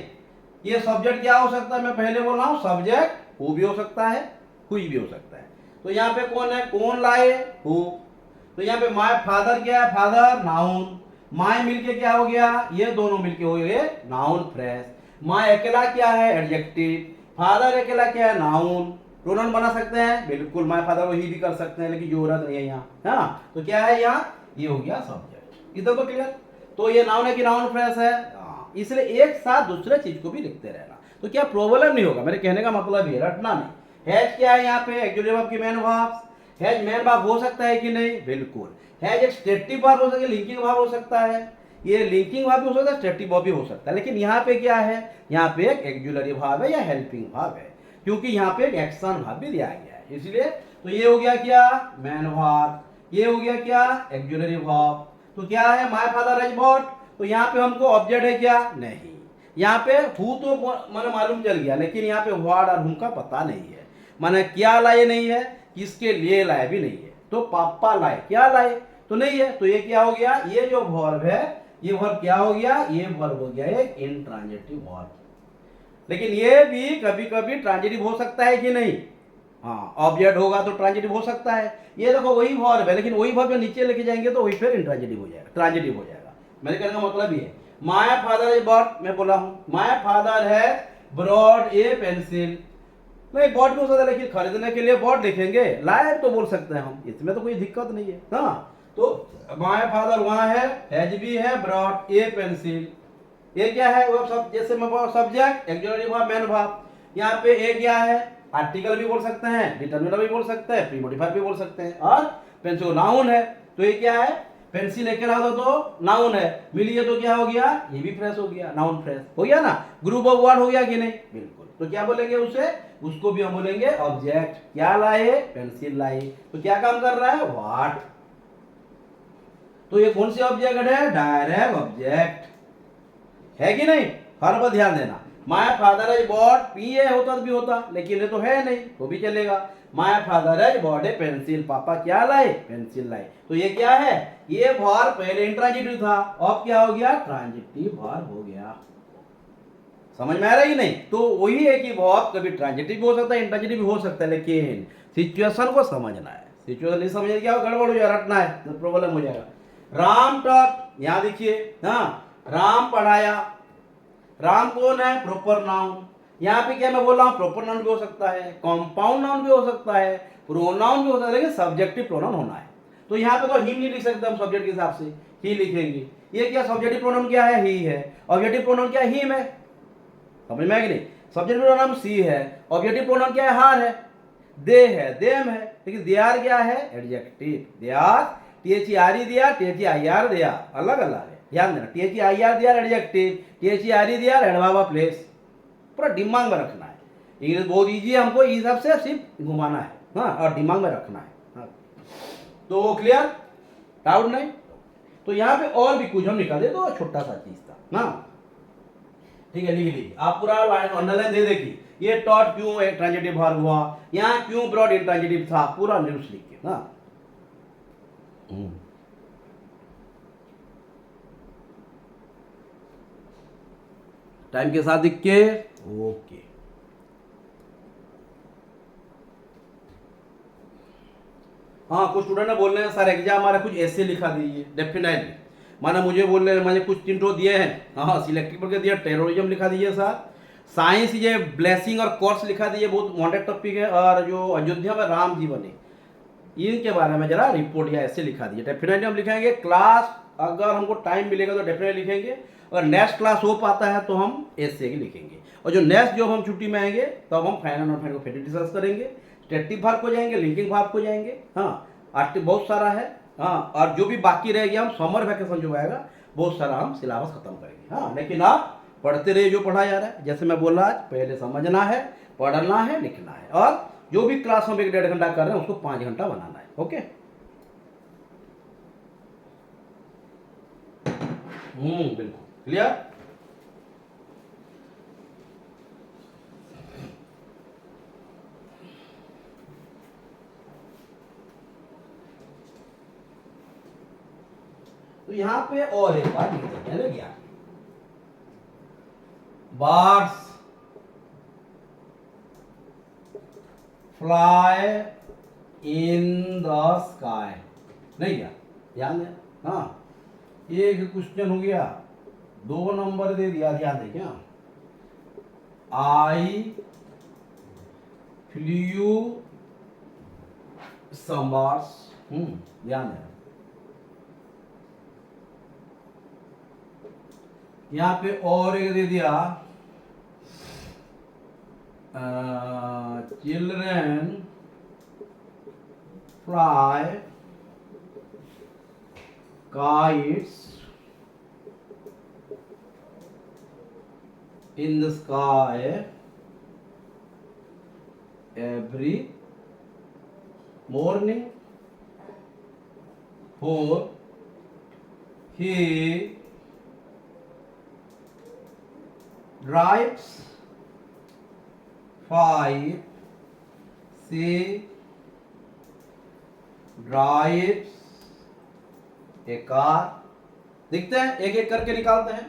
ये सब्जेक्ट क्या हो सकता है, मैं पहले बोल रहा हूं, सब्जेक्ट हु भी हो सकता है, हुई भी हो सकता है। तो यहाँ पे कौन है, कौन लाए, हु। तो यहाँ पे माय फादर क्या है, फादर नाउन, माय मिलके क्या हो गया, ये दोनों मिलके हो गए नाउन फ्रेश। माय अकेला क्या है, एडजेक्टिव, फादर अकेला क्या है, नाउन। प्रोनाउन बना सकते हैं, बिल्कुल, माय फादर वही भी कर सकते हैं, लेकिन जरूरत नहीं है यहाँ। हाँ, तो क्या है यहाँ, ये हो गया सब्जेक्ट। इधर तो क्लियर। तो ये नाउन है कि नाउन फ्रेश है, इसलिए एक साथ दूसरे चीज को भी लिखते रहना, तो क्या प्रॉब्लम नहीं होगा। मेरे कहने का मतलब ये, रटना नहीं। हैज क्या है यहाँ पे, एक्चुअली वर्ब की main verb. Has main verb हो सकता है कि नहीं, बिल्कुल। हैज एक स्टेटिव वर्ब हो सकता है, लिंकिंग वर्ब हो सकता है, ये लिंकिंग वर्ब भी हो सकता है, स्टेटिव वर्ब भी हो सकता है। लेकिन यहाँ पे क्या है, यहाँ पे एक एक्जुलरी वर्ब है या हेल्पिंग वर्ब है, क्योंकि यहाँ पे एक एक्शन वर्ब भी दिया गया है, इसलिए। तो ये हो गया क्या, मेन वर्ब, ये हो गया क्या, एक्जुलरी वर्ब। तो क्या है, माय फादर हैज ब्रॉट, तो यहाँ पे हमको ऑब्जेक्ट है क्या, नहीं। यहाँ पे हु तो माने मालूम चल गया, लेकिन यहाँ पे व्हाट और हुम का पता नहीं है, माने क्या लाए नहीं है, किसके लिए लाए भी नहीं है। तो पापा लाए, क्या लाए तो नहीं है, तो ये क्या हो गया, ये जो वर्ब है, ये वर्ब क्या हो गया, ये वर्ब हो गया एक इनट्रांजिटिव वर्ब। लेकिन ये भी कभी कभी ट्रांजिटिव हो सकता है कि नहीं, हाँ, ऑब्जेक्ट होगा तो ट्रांजिटिव हो सकता है। ये देखो वही वर्ब है, लेकिन वही वर्ब जो नीचे लेके जाएंगे तो वही फिर इंट्रांजिटिव हो जाएगा, ट्रांजिटिव हो जाएगा। मेरे कहने का मतलब ये, माय फादर हैज ब्रॉट, मैं बोला हूं my father has brought a pencil, नहीं बॉट भी हो सकता है, लेकिन खरीदने के लिए बॉट लिखेंगे, लाए तो बोल सकते हैं हम, इसमें तो कोई दिक्कत नहीं है। हाँ, तो माय फादर वहां है, हैज भी है, ब्रॉट ए पेंसिल, ये क्या है, वो सब जैसे मैं subject, auxiliary verb, main verb. यहाँ पे ए क्या है, आर्टिकल भी बोल सकते हैं, डिटरमिनर भी बोल सकते हैं, प्रीमोटिफायर भी बोल सकते हैं, और पेंसिल नाउन है, तो ये क्या है, पेंसिल लेकर आओ तो नाउन है, मिली है तो क्या हो गया, ये भी फ्रेश हो गया, नाउन फ्रेश हो गया ना, ग्रुप ऑफ वर्ड हो गया कि नहीं, बिल्कुल। तो क्या बोलेंगे उसे, उसको भी हम बोलेंगे ऑब्जेक्ट। क्या लाए, पेंसिल लाई, तो क्या काम कर रहा है, व्हाट। तो ये कौन सी ऑब्जेक्ट है, डायरेक्ट ऑब्जेक्ट है कि नहीं, हर बार ध्यान देना। My father is bought, P A होता तो भी होता, लेकिन ये तो है नहीं, तो भी चलेगा। My father is bought A pencil, पापा क्या लाए, पेंसिल लाए। तो ये क्या है, ये वर्ब पहले इंट्रांजिटिव था, अब क्या हो गया, ट्रांजिटिव वर्ब हो गया। समझ में आ रहा है कि नहीं। तो वही है कि वर्ब कभी ट्रांजिटिव भी हो सकता है, इंट्रांजिटिव भी हो सकता है, लेकिन सिचुएशन को समझना है। सिचुएशन नहीं समझे क्या गड़बड़ हो जाएगा, रटना है तो प्रॉब्लम हो जाएगा। राम टॉट, यहां देखिए, हाँ राम पढ़ाया। राम कौन है, प्रॉपर नाउन। यहाँ पे क्या मैं बोल रहा हूँ, प्रॉपर नाउन भी हो सकता है, कॉम्पाउंड नाउन भी हो सकता है, प्रोनाउन भी हो सकता है, लेकिन सब्जेक्टिव प्रोनाउन होना है। तो यहाँ पे तो हिम नहीं लिख सकते हम, सब्जेक्ट के हिसाब से ही लिखेंगे। ये क्या सब्जेक्टिव प्रोनाउन क्या है, ही है। ऑब्जेक्टिव प्रोनाउन क्या है, हिम है। समझ में आ कि नहीं। सब्जेक्टिव प्रोनाउन सी है, ऑब्जेक्टिव प्रोनाउन क्या है, हार है, दे है, देम है। लेकिन दे आर क्या है, एडजेक्टिव। दे आर, THERE दिया, THEIR दिया, अलग अलग है, ध्यान देना। THEIR दिया एडजेक्टिव, THERE दिया एडवर्ब ऑफ प्लेस। पूरा दिमाग में रखना है, इंग्लिश बहुत ईजी है, हमको इस हिसाब से सिर्फ घुमाना है, हाँ, और दिमाग में रखना है, हाँ। तो क्लियर, डाउट नहीं। तो यहाँ पे और भी कुछ हम निकाल दे, तो छोटा सा चीज था ना, ठीक है, लिख लीजिए आप पूरा लाइन अंडरलाइन दे देखिए। ये टॉट क्यों एक ट्रांजिटिव वर्ब हुआ, यहाँ क्यों ब्रॉड इंट्रांजिटिव था, पूरा न्यूज लिख के ना। टाइम के साथ लिख के, ओके। हाँ, कुछ स्टूडेंट ने बोल रहे हैं सर एग्जाम हमारा कुछ ऐसे लिखा दीजिए, डेफिनेटली। माना मुझे बोल रहे हैं, मैंने कुछ तीन दिए हैं, हाँ सिलेक्टिव करके दिया, टेररिज्म लिखा दीजिए सर, साइंस ये ब्लेसिंग और कोर्स लिखा दीजिए, बहुत वांटेड टॉपिक है, और जो अयोध्या में राम जी बने इनके बारे में जरा रिपोर्ट या ऐसे लिखा दीजिए। डेफिनेटली हम लिखेंगे, क्लास अगर हमको टाइम मिलेगा तो डेफिनेटली लिखेंगे, अगर नेक्स्ट क्लास हो पाता है तो हम ऐसे ही लिखेंगे, और जो नेक्स्ट जब हम छुट्टी में आएंगे तब हम फाइनल और फाइनल को फिर डिस्कस करेंगे। स्टेटिव वर्ब को जाएंगे, लिंकिंग वर्ब को जाएंगे, हाँ आर्टिक बहुत सारा है, हाँ, और जो भी बाकी रह गया हम समर वैकेशन जो आएगा बहुत सारा हम सिलेबस खत्म करेंगे, हाँ। लेकिन आप पढ़ते रहिए जो पढ़ा जा रहा है, जैसे मैं बोला आज पहले समझना है, पढ़ना है, लिखना है, और जो भी क्लास हम 1-1.5 घंटा कर रहे हैं उसको 5 घंटा बनाना है, ओके। बिल्कुल क्लियर। तो यहां पे और एक बात लिख देते हैं, क्या birds fly in the sky, नहीं क्या, ध्यान दें, हाँ एक क्वेश्चन हो गया, 2 नंबर दे दिया, ध्यान दें क्या, आई फ्लू सम बर्ड्स, ध्यान दें। यहाँ पे और एक दे दिया, children fly kites in the sky every morning, for he drives 5, she drives A car. दिखते हैं, एक एक करके निकालते हैं।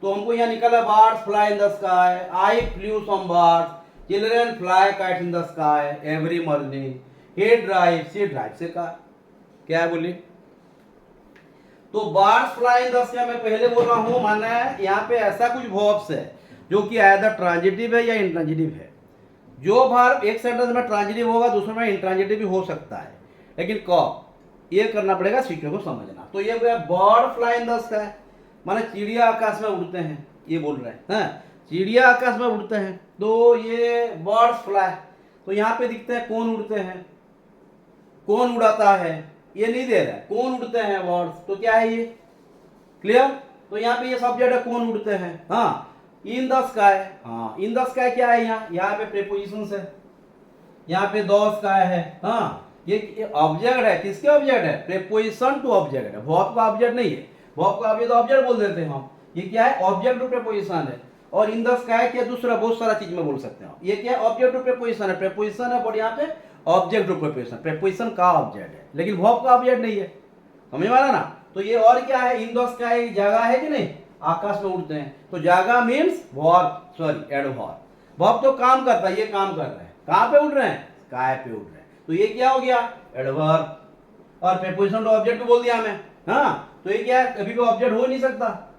तो हमको यहाँ निकला birds fly in the sky, I flew some birds, children fly kites in the sky every morning, he drives a car. क्या है बोली, तो birds fly in the sky मैं पहले बोल रहा हूँ, माना है यहाँ पे ऐसा कुछ वर्ब्स है जो कि आइदर ट्रांजिटिव है या इंट्रांजिटिव है। जो वर्ब एक सेंटेंस में ट्रांजिटिव होगा दूसरे में इंट्रांजिटिव भी हो सकता है, लेकिन कब ये करना पड़ेगा, सीक्वेंस को समझना। तो ये bird fly in the sky माने चिड़िया आकाश में उड़ते हैं, ये बोल रहे हैं, हाँ? चिड़िया आकाश में उड़ते हैं, तो ये बर्ड्स फ्लाई। तो यहाँ पे दिखते हैं कौन उड़ते हैं, कौन उड़ाता है, ये नहीं दे रहा है, कौन उड़ते हैं बर्ड्स, तो क्या है ये, क्लियर। तो यहाँ पे ये सब्जेक्ट है कौन उड़ते हैं, हाँ इन द स्काई, हाँ इन द स्काई क्या है, यहाँ पे प्रीपोजिशंस है, यहाँ पे द स्काई है, हाँ ये ऑब्जेक्ट है, किसके ऑब्जेक्ट है, प्रीपोजिशन टू ऑब्जेक्ट है, वर्ब का ऑब्जेक्ट नहीं है, वर्ब का ऑब्जेक्ट ऑब्जेक्ट बोल देते हैं हम, ये क्या है ऑब्जेक्ट टू प्रीपोजिशन है। और इन द स्काई क्या दूसरा बहुत सारा चीज में बोल सकते हैं, ये क्या है ऑब्जेक्ट टू प्रीपोजिशन है, प्रीपोजिशन है और यहाँ पे ऑब्जेक्ट टू प्रीपोजिशन, प्रीपोजिशन का ऑब्जेक्ट है लेकिन वर्ब का ऑब्जेक्ट नहीं है, समझ में आ रहा ना। तो ये और क्या है, इन द स्काई जगह है कि नहीं, आकाश में उड़ते हैं, तो जगह means verb, sorry adverb, verb तो काम करता है, ये काम कर रहे हैं, कहाँ पे उड़ रहे हैं, स्काई पे उड़ रहे हैं, तो ये क्या हो गया एडवर्ब। और प्रीपोजिशन टू ऑब्जेक्ट बोल दिया हमें, हाँ तो ये क्या है, कभी भी ऑब्जेक्ट हो नहीं सकता,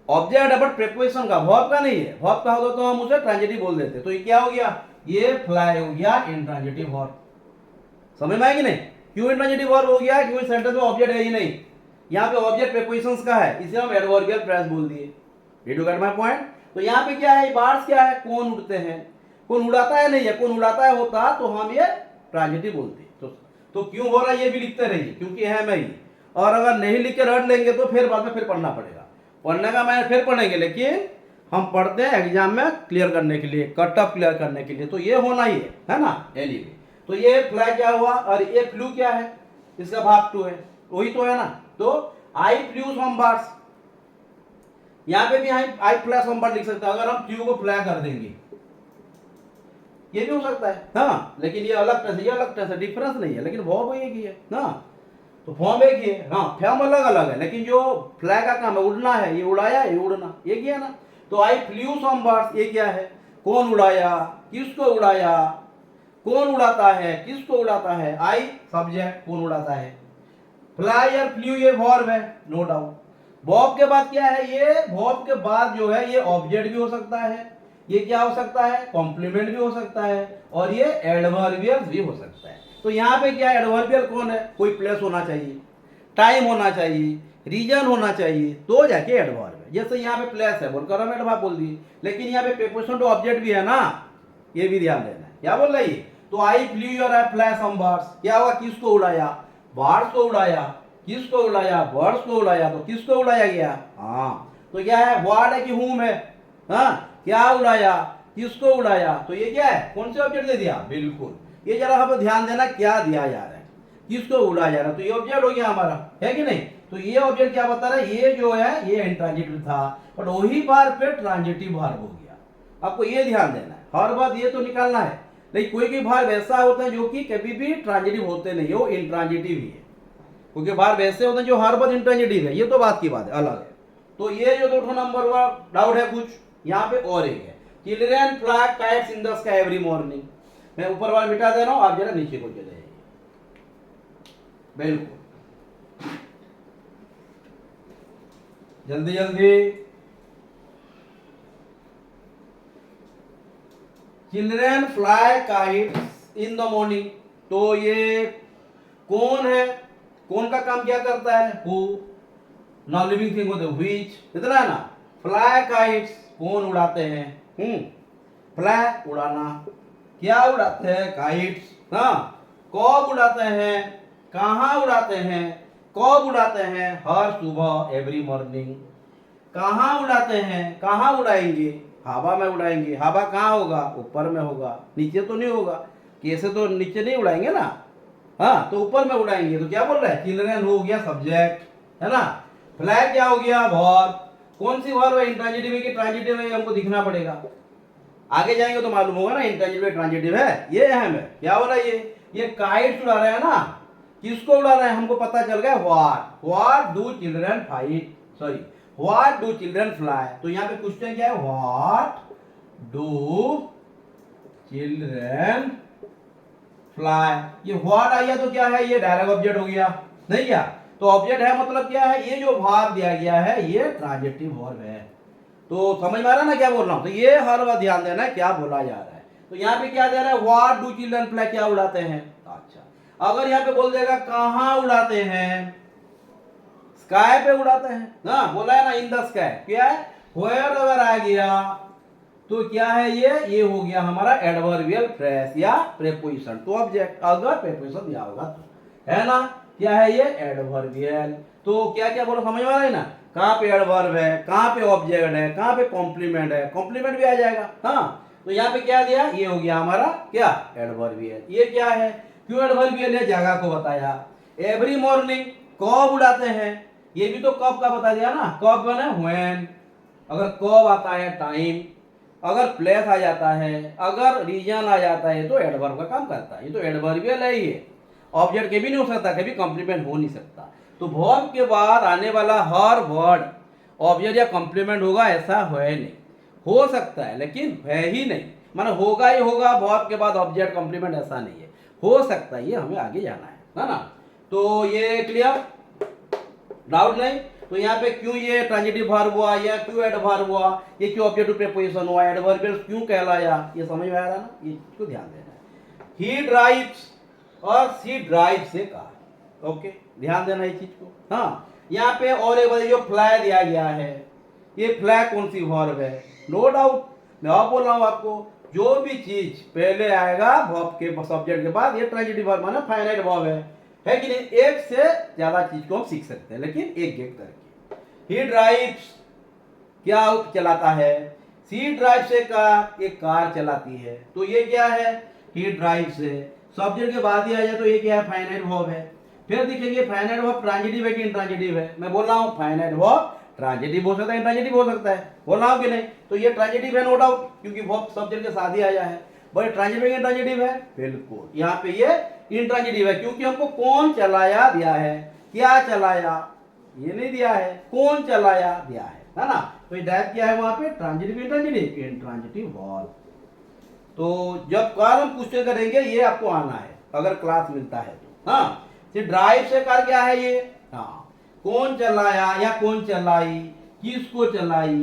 ऑब्जेक्ट है बट प्रीपोजिशन का, वर्ब का नहीं है, वर्ब का होता तो हम उसे ट्रांजिटिव बोल देते, तो ये क्या हो गया, ये फ्लाई हो गया इंट्रांजिटिव वर्ब, समझ में आया कि नहीं, क्यों इंट्रांजिटिव वर्ब हो गया, क्योंकि सेंटेंस में ऑब्जेक्ट है ही नहीं, यहाँ पे ऑब्जेक्ट प्रीपोजिशंस का है, इसे हम एडवर्बियल फ्रेज बोल दिए, did you get my point. तो यहाँ पे क्या है, बर्ड्स क्या है, कौन उड़ते हैं, कौन उड़ाता है नहीं है, कौन उड़ाता है होता तो हम ये ट्रांजिटिव बोलते, तो क्यों हो रहा है ये भी लिखते रहिए क्योंकि है मैं ही, और अगर नहीं लिख के रट लेंगे तो फिर बाद में फिर पढ़ना पड़ेगा, पढ़ने का मैंने फिर पढ़ेंगे, लेकिन हम पढ़ते हैं एग्जाम में क्लियर करने के लिए, कट ऑफ क्लियर करने के लिए, तो ये होना ही है ना एनीवे। तो ये फ्लाई क्या हुआ, और ये फ्लू क्या है, इसका भाग टू है, वही तो है ना, तो आई फ्लू सम बर्ड्स, यहाँ पे भी आई फ्लाई सम बर्ड लिख सकते हैं, अगर हम फ्लू को फ्लाई कर देंगे ये भी हो सकता है, हाँ लेकिन ये अलग टेंस है, ये अलग टेंस है, डिफरेंस नहीं है, लेकिन वर्ब एक ही है ना, तो फॉर्म एक ही है, हाँ फॉर्म अलग अलग है, लेकिन जो फ्लाई का काम है उड़ना है, ये उड़ाया ये उड़ना एक ही है ना। तो आई फ्लू सम बर्ड्स, ये क्या है, कौन उड़ाया, किसको उड़ाया, कौन उड़ाता है, किसको उड़ाता है, आई सब्जेक्ट कौन उड़ाता है, फ्लाई और फ्लू ये वर्ब है नो डाउट। वर्ब के बाद क्या है, ये वर्ब के बाद जो है ये ऑब्जेक्ट भी हो सकता है, ये क्या हो सकता है कॉम्प्लीमेंट भी हो सकता है, और ये एडवर्बियल भी हो सकता है। तो यहाँ पे क्या एडवर्बियल कौन है, कोई प्लेस होना चाहिए, टाइम होना चाहिए, रीजन होना चाहिए, तो जाके एडवर्ब है। जैसे यहाँ पे प्लेस है बोलकर हम एडवर्ब बोल दिए, लेकिन यहाँ पे प्रीपोजिशन टू ऑब्जेक्ट भी है ना, ये भी ध्यान देना है, क्या बोल रही है। तो आई फ्लू और आई फ्लाई सम बर्ड्स, क्या हुआ, किसको उड़ाया, बर्ड्स को उड़ाया, किसको उड़ाया, बर्ड्स को उड़ाया, तो किसको उड़ाया गया, हाँ तो क्या है वर्ड है कि हुम है, हाँ क्या उड़ाया, किसको उड़ाया, तो ये क्या है कौन से ऑब्जेक्ट दे दिया, बिल्कुल ये जरा हम ध्यान देना क्या दिया जा रहा है, किसको उड़ाया जा रहा है, तो ये ऑब्जेक्ट हो गया हमारा, है कि नहीं। तो ये ऑब्जेक्ट क्या बता रहा है, ये जो है ये इंट्रांजिटिव था, बट वही बार पे ट्रांजिटिव वर्ब हो गया, आपको ये ध्यान देना है, हर बात ये तो निकालना है, लेकिन कोई कोई भार वैसा होता है जो कि कभी भी ट्रांजिटिव होते नहीं, वो इंट्रांजिटिव ही है, क्योंकि भार वैसे होते हैं जो हर बार इंट्रांजिटिव है, ये तो बात की बात है, अलग है। तो ये जो दो नंबर हुआ डाउट है कुछ, यहाँ पे और एक है, children fly kites in the sky every morning, मैं ऊपर वाला मिटा दे रहा हूँ, आप जरा नीचे को चले जाइए, बिल्कुल जल्दी जल्दी, children fly kites in the morning, तो ये कौन है, कौन का काम क्या करता है, हु, नॉन लिविंग थिंग होते व्हिच, इतना है ना, फ्लाई काइट्स कौन उड़ाते हैं, फ्लाई उड़ाना, क्या उड़ाते हैं काइट्स, हाँ कब उड़ाते हैं, कहाँ उड़ाते हैं, कब उड़ाते हैं, हर सुबह एवरी मॉर्निंग, कहाँ उड़ाते हैं, कहाँ उड़ाएंगे, हवा में उड़ाएंगे, हवा कहाँ होगा, ऊपर में होगा, नीचे तो नहीं होगा, कैसे तो नीचे नहीं उड़ाएंगे ना, हाँ तो ऊपर में उड़ाएंगे, तो क्या बोल रहा है, चिल्ड्रन हो गया सब्जेक्ट, है ना, फ्लाई क्या हो गया वर्ब, कौन सी वर्ब है, इंट्रांजिटिव है कि ट्रांजिटिव है, हमको दिखना पड़ेगा, आगे जाएंगे तो मालूम होगा ना इंट्रांजिटिव है ट्रांजिटिव है, ये अहम है, क्या हो रहा है ये काइट्स उड़ा रहे हैं ना, किसको उड़ा रहे हैं हमको पता चल गया, what do children fight, sorry what do children fly, तो यहाँ पे क्वेश्चन क्या है, व्हाट डू चिल्ड्रन फ्लाई, ये व्हाट आया तो क्या है, ये डायरेक्ट ऑब्जेक्ट हो गया, नहीं क्या, तो ऑब्जेक्ट है मतलब क्या है, ये जो भाग दिया गया है ये ट्रांजिटिव वर्ब है, तो समझ में आ रहा है ना क्या बोल रहा हूं, तो ये हर बार ध्यान देना है क्या बोला जा रहा है। तो यहाँ पे क्या दे रहा है, व्हाट डू चिल्ड्रन फ्लाई, क्या उड़ाते हैं, अच्छा अगर यहाँ पे बोल देगा कहाँ उड़ाते हैं, स्काई पे उड़ाते हैं ना, बोला है ना इन द स्काई, क्या है वेयर अगर आ गया तो क्या है ये हो गया हमारा एडवर्बियल फ्रेज या प्रीपोजिशन टू ऑब्जेक्ट, अगर प्रीपोजिशन दिया होगा तो, है ना। क्या है ये एडवर्बियल। तो क्या क्या बोलो समझ में आ रहा है ना, कहाँ पे एडवर्ब है, कहाँ पे ऑब्जेक्ट है, कहाँ पे कॉम्प्लीमेंट है, कॉम्प्लीमेंट भी आ जाएगा। हाँ तो यहाँ पे क्या दिया, ये हो गया हमारा क्या एडवर्बियल। ये क्या है, क्यों एडवर्बियल है, जगह को बताया। एवरी मॉर्निंग कब उड़ाते हैं, ये भी तो कब का बता दिया ना, कब बना व्हेन। अगर कब आता है टाइम, अगर प्लेस आ जाता है, अगर रीजन आ जाता है तो एडवर्ब का काम करता है। ये तो एडवर्बियल है, ये ऑब्जेक्ट के भी नहीं हो सकता, कभी कॉम्प्लीमेंट हो नहीं सकता। तो वर्ब के बाद आने वाला हर वर्ड ऑब्जेक्ट या कॉम्प्लीमेंट होगा ऐसा है नहीं, हो सकता है लेकिन है ही नहीं, माना होगा ही होगा वर्ब के बाद ऑब्जेक्ट कॉम्प्लीमेंट, ऐसा नहीं है, हो सकता है। ये हमें आगे जाना है ना। तो ये क्लियर, डाउट नहीं। तो यहाँ पे क्यों ये ट्रांजिटिव वर्ब हुआ या क्यों एडवर्ब हुआ, ये क्यों ऑब्जेक्टिव प्रीपोजिशन हुआ, एडवर्बियल क्यों कहलाया, ये समझ में आ रहा है ना, ये इसको ध्यान देना है। ही ड्राइव्स और सी ड्राइव से कार, ओके ध्यान देना इस चीज को। हाँ यहाँ पे और एक बार जो फ्लाई दिया गया है, ये फ्लाई कौन सी वर्ब है, नो डाउट मैं और बोल रहा हूँ आपको, जो भी चीज पहले आएगा वर्ब के सब्जेक्ट के बाद, ये ट्रांजिटिव वर्ब माना फाइनाइट वर्ब है कि नहीं। एक से ज्यादा चीज को हम सीख सकते हैं लेकिन एक एक करके। ही ड्राइव्स क्या चलाता है, सी ड्राइव से कार, एक कार चलाती है। तो ये क्या है, ही ड्राइव से सब्जेक्ट के बाद ही आ जाए तो ये क्या है, फाइनाइट वर्ब है। फिर देखेंगे फाइनाइट वर्ब ट्रांजिटिव है कि इंट्रांजिटिव है। मैं बोल रहा हूँ फाइनाइट वर्ब ट्रांजिटिव हो सकता है, इंट्रांजिटिव हो सकता है, बोल रहा हूँ कि नहीं। तो ये ट्रांजिटिव है नो डाउट, क्योंकि वर्ब सब्जेक्ट के साथ ही आया है। बट ट्रांजिटिव है इंट्रांजिटिव है, बिल्कुल यहाँ पे ये इंट्रांजिटिव है, क्योंकि हमको कौन चलाया दिया है, क्या चलाया ये नहीं दिया है, कौन चलाया दिया है ना। तो ये ड्राइव क्या है वहां पे, ट्रांजिटिव इंट्रांजिटिव, इंट्रांजिटिव वर्ब। तो जब कार हम क्वेश्चन करेंगे ये आपको आना है अगर क्लास मिलता है तो। हाँ ड्राइव से कार क्या है ये, हाँ कौन चलाया या कौन चलाई, किसको चलाई,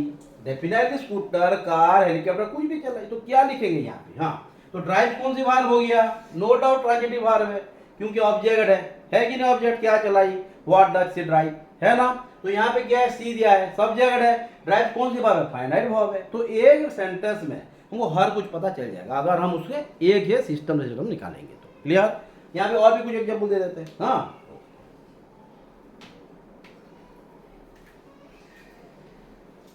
डेफिनेटली स्कूटर कार हेलीकॉप्टर कुछ भी चलाई, तो क्या लिखेंगे यहाँ पे। हाँ तो ड्राइव कौन सी वर्ब हो गया, नो डाउट ट्रांजिटिव वर्ब है, क्योंकि ऑब्जेक्ट है कि नहीं, ऑब्जेक्ट क्या चलाई, व्हाट डज शी ड्राइव, है ना। तो यहाँ पे क्या है, सी दिया है, सब्जेक्ट है, ड्राइव कौन सी वर्ब है, फाइनाइट वर्ब है। तो एक सेंटेंस में हमको हर कुछ पता चल जाएगा अगर हम उसके एक ही सिस्टम से निकालेंगे तो। क्लियर, यहाँ पे और भी कुछ एग्जाम्पल दे देते हैं। हाँ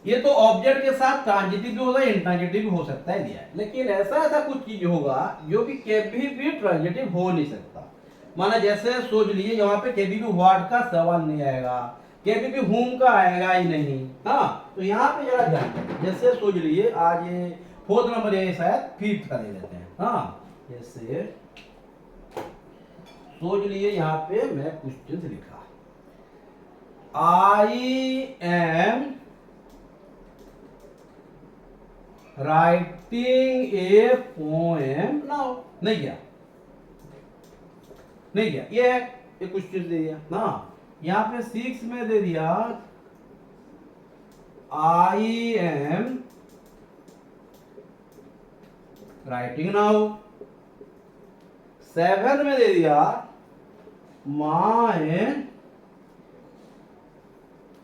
ये तो ऑब्जेक्ट के साथ ट्रांजिटिव भी होगा, इंट्रांजिटिव भी हो सकता है दिया है, लेकिन ऐसा कुछ चीज होगा जो कि कभी भी ट्रांजिटिव हो नहीं सकता। माना जैसे सोच लीजिए यहाँ पे कभी भी व्हाट का सवाल नहीं आएगा, कभी भी हुम का आएगा ही नहीं। हाँ तो यहाँ पे जरा ध्यान दें, जैसे सोच लीजिए आज ये 4th नंबर है, शायद 5th का ले लेते हैं। हाँ जैसे सोच लीजिए यहाँ पे मैं क्वेश्चन लिखा, आई am writing a poem now, नहीं गया, नहीं गया, ये है ये क्वेश्चन दे दिया ना। यहाँ पे 6 में दे दिया आई एम राइटिंग नाउ, 7 में दे दिया my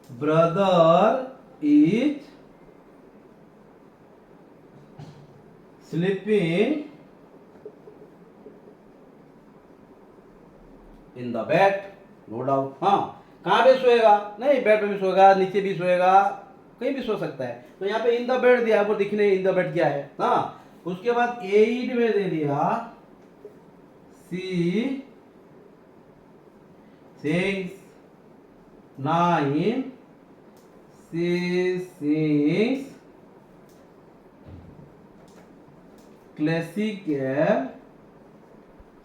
brother is sleeping in the bed, no doubt. हाँ कहाँ पे सोएगा, नहीं बेड पे भी सोएगा, नीचे भी सोएगा, कहीं भी सो सकता है। तो यहाँ पे इन द बेड दिया, वो दिखने इन द बेड क्या है। हाँ उसके बाद 8 में दे दिया सी 6, 9 सी सिंग्स क्लासिकल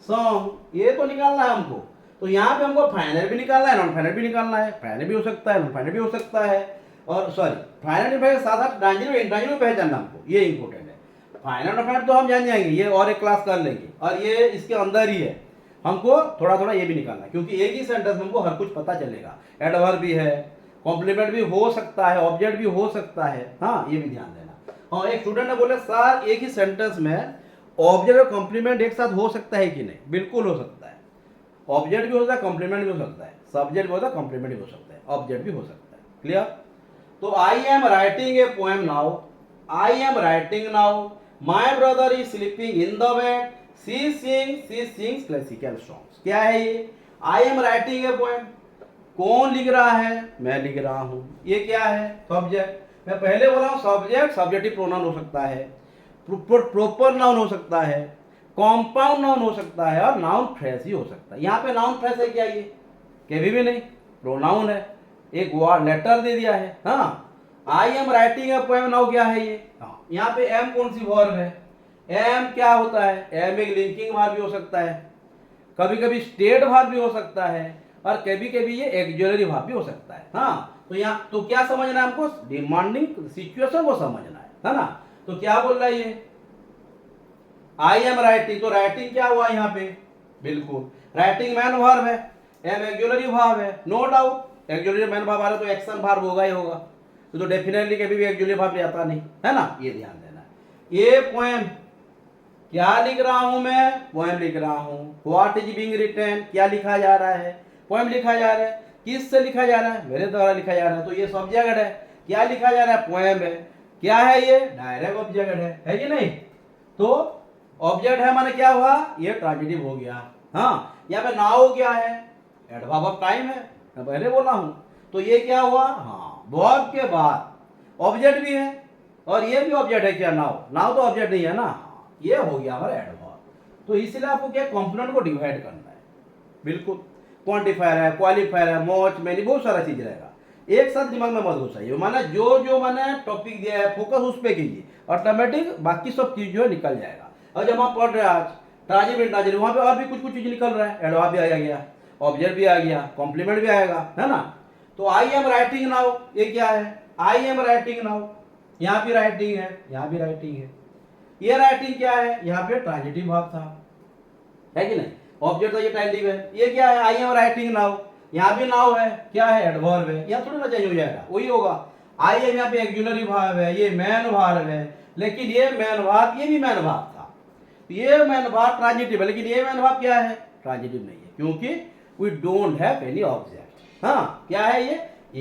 सॉन्ग, ये तो निकालना है हमको। तो यहाँ पे हमको फाइनल भी निकालना है, नॉन फाइनल भी निकालना है, फाइनल भी हो सकता है, नॉन फाइनल भी हो सकता है, और सॉरी फाइनल भी साथ साथ ट्रांजिटिव इंट्रांजिटिव पहचानना हमको, ये इंपॉर्टेंट है। फाइनल नॉन फाइनल तो हम जान जाएंगे, ये और एक क्लास कर लेंगे, और ये इसके अंदर ही है, हमको थोड़ा थोड़ा ये भी निकालना है, क्योंकि एक ही सेंटेंस में हमको हर कुछ पता चलेगा। एडवर्ब भी है, कॉम्प्लीमेंट भी हो सकता है, ऑब्जेक्ट भी हो सकता है। हाँ ये भी ध्यान देना। हाँ एक स्टूडेंट ने बोला सर एक ही सेंटेंस में ऑब्जेक्ट और कॉम्प्लीमेंट एक साथ हो सकता है कि नहीं, बिल्कुल हो सकता है। ऑब्जेक्ट भी हो सकता है, कॉम्प्लीमेंट भी हो सकता है, सब्जेक्ट भी हो सकता है, कॉम्प्लीमेंट भी हो सकता है, ऑब्जेक्ट भी हो सकता है। क्लियर। तो I am writing a poem now, I am writing now, my brother is sleeping in the bed, she sings classical songs. क्या है ये, I am writing a poem, कौन लिख रहा है, मैं लिख रहा हूं। ये क्या है, सब्जेक्ट। मैं पहले बोला हूं सब्जेक्ट सब्जेक्टिव प्रोनाउन हो सकता है, प्रॉपर नाउन हो सकता है, कॉम्पाउंड नाउन हो सकता है और नाउन फ्रेज ही हो सकता है। यहाँ पे नाउन फ्रेज है क्या, ये कभी भी नहीं, प्रोनाउन है, एक वर्ड लेटर दे दिया है। हाँ, आई am writing a poem, now क्या है ये, हाँ, यहाँ पे एम कौन सी वर्ब है, एम क्या होता है, एम एक लिंकिंग वर्ब भी हो सकता है, कभी कभी स्टेट वर्ब भी हो सकता है और कभी कभी ये एक्जुलरी वर्ब भी हो सकता है। हाँ, तो यहाँ तो क्या समझना है हमको, डिमांडिंग सिचुएशन को समझना है ना। तो क्या बोल रहा है ये, आई एम राइटिंग, तो राइटिंग क्या हुआ यहाँ पे, बिल्कुल राइटिंग मैन वर्ब है, एम एक्जुलरी वर्ब है, no doubt auxiliary main verb आ रहा है तो एक्शन वर्ब होगा ही होगा, तो डेफिनेटली कभी भी एक्जुलरी वर्ब आता नहीं है ना, ये ध्यान देना। ये पोएम क्या लिख रहा हूं मैं, पोएम लिख रहा हूं, व्हाट इज बीइंग रिटन, क्या लिखा जा रहा है, पोएम लिखा जा रहा है, किस से लिखा जा रहा है, मेरे द्वारा लिखा जा रहा है, तो ये सब्जेक्ट है, क्या लिखा जा रहा है, पोएम है, क्या है ये, डायरेक्ट ऑब्जेक्ट है कि नहीं। तो ऑब्जेक्ट है माने क्या हुआ, ये ट्रांजिटिव हो गया। हाँ, यहाँ पे नाउ क्या है, एडवर्ब ऑफ टाइम है, मैं पहले बोला हूं, तो ये क्या हुआ, हाँ, वर्ब के बाद ऑब्जेक्ट भी है और ये भी ऑब्जेक्ट है क्या, नाउ, नाउ तो ऑब्जेक्ट नहीं है ना, ये हो गया हमारा एडवर्ब। तो इसलिए आपको क्या कंपोनेंट को डिवाइड करना है, बिल्कुल क्वांटिफायर है, क्वालिफायर है, मच मैनी बहुत सारा चीज रहेगा, एक साथ दिमाग में मत घुसाइए, माना जो मैंने टॉपिक दिया है फोकस उस पर कीजिए, ऑटोमेटिक बाकी सब चीज जो है निकल जाएगा। और जब हम पढ़ रहे हैं आज ट्रांजिटिव इंट्रांजिटिव, वहां पे और भी कुछ चीज निकल रहा है, एडवर्ब भी आ गया, ऑब्जेक्ट भी आ गया, कॉम्प्लीमेंट भी आएगा, है ना। तो आई एम राइटिंग नाउ, ये क्या है, आई एम राइटिंग नाउ, यहाँ भी राइटिंग है, यहाँ भी राइटिंग है, ये राइटिंग क्या है, यहाँ पे ट्रांजिटिव वर्ब था, है कि नहीं, ऑब्जेक्ट तो ये ट्रांजिटिव है, ये क्या है, आई एम राइटिंग नाउ, यहाँ भी नाउ है, क्या है, एडवर्ब है, यहाँ थोड़ी ना चेंज हो जाएगा, वही होगा। आई एम यहाँ पे एक्जुलरी वर्ब है, ये मैन वर्ब है, लेकिन ये मैन वर्ब, ये भी मैन वर्ब था, ये मैन वर्ब ट्रांजिटिव है, लेकिन ये मैन वर्ब क्या है, ट्रांजिटिव नहीं है, क्योंकि we don't have any object. हाँ, क्या है ये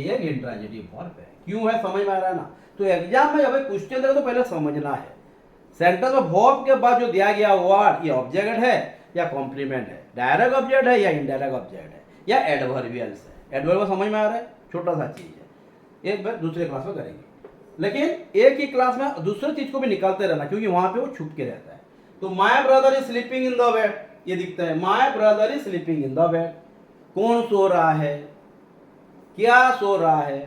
एक इंट्रांजिटिव वर्ब है, क्यों है, समझ में आ रहा है ना। तो एग्जाम में जब क्वेश्चन देगा तो पहले समझना है सेंटेंस में वर्ब के बाद जो दिया गया वर्ड, ये ऑब्जेक्ट है या कॉम्प्लीमेंट है, डायरेक्ट ऑब्जेक्ट है या इनडायरेक्ट ऑब्जेक्ट है या एडवर्बियल्स है। एडवर्ब समझ में आ रहा है, छोटा सा चीज है, एक बार दूसरे क्लास में करेंगे, लेकिन एक ही क्लास में दूसरे चीज को भी निकालते रहना, क्योंकि वहां पे वो छुप के रहता है। तो my brother is sleeping in the bed, ये दिखता है, my brother is sleeping in the bed, कौन सो रहा है, क्या सो रहा है,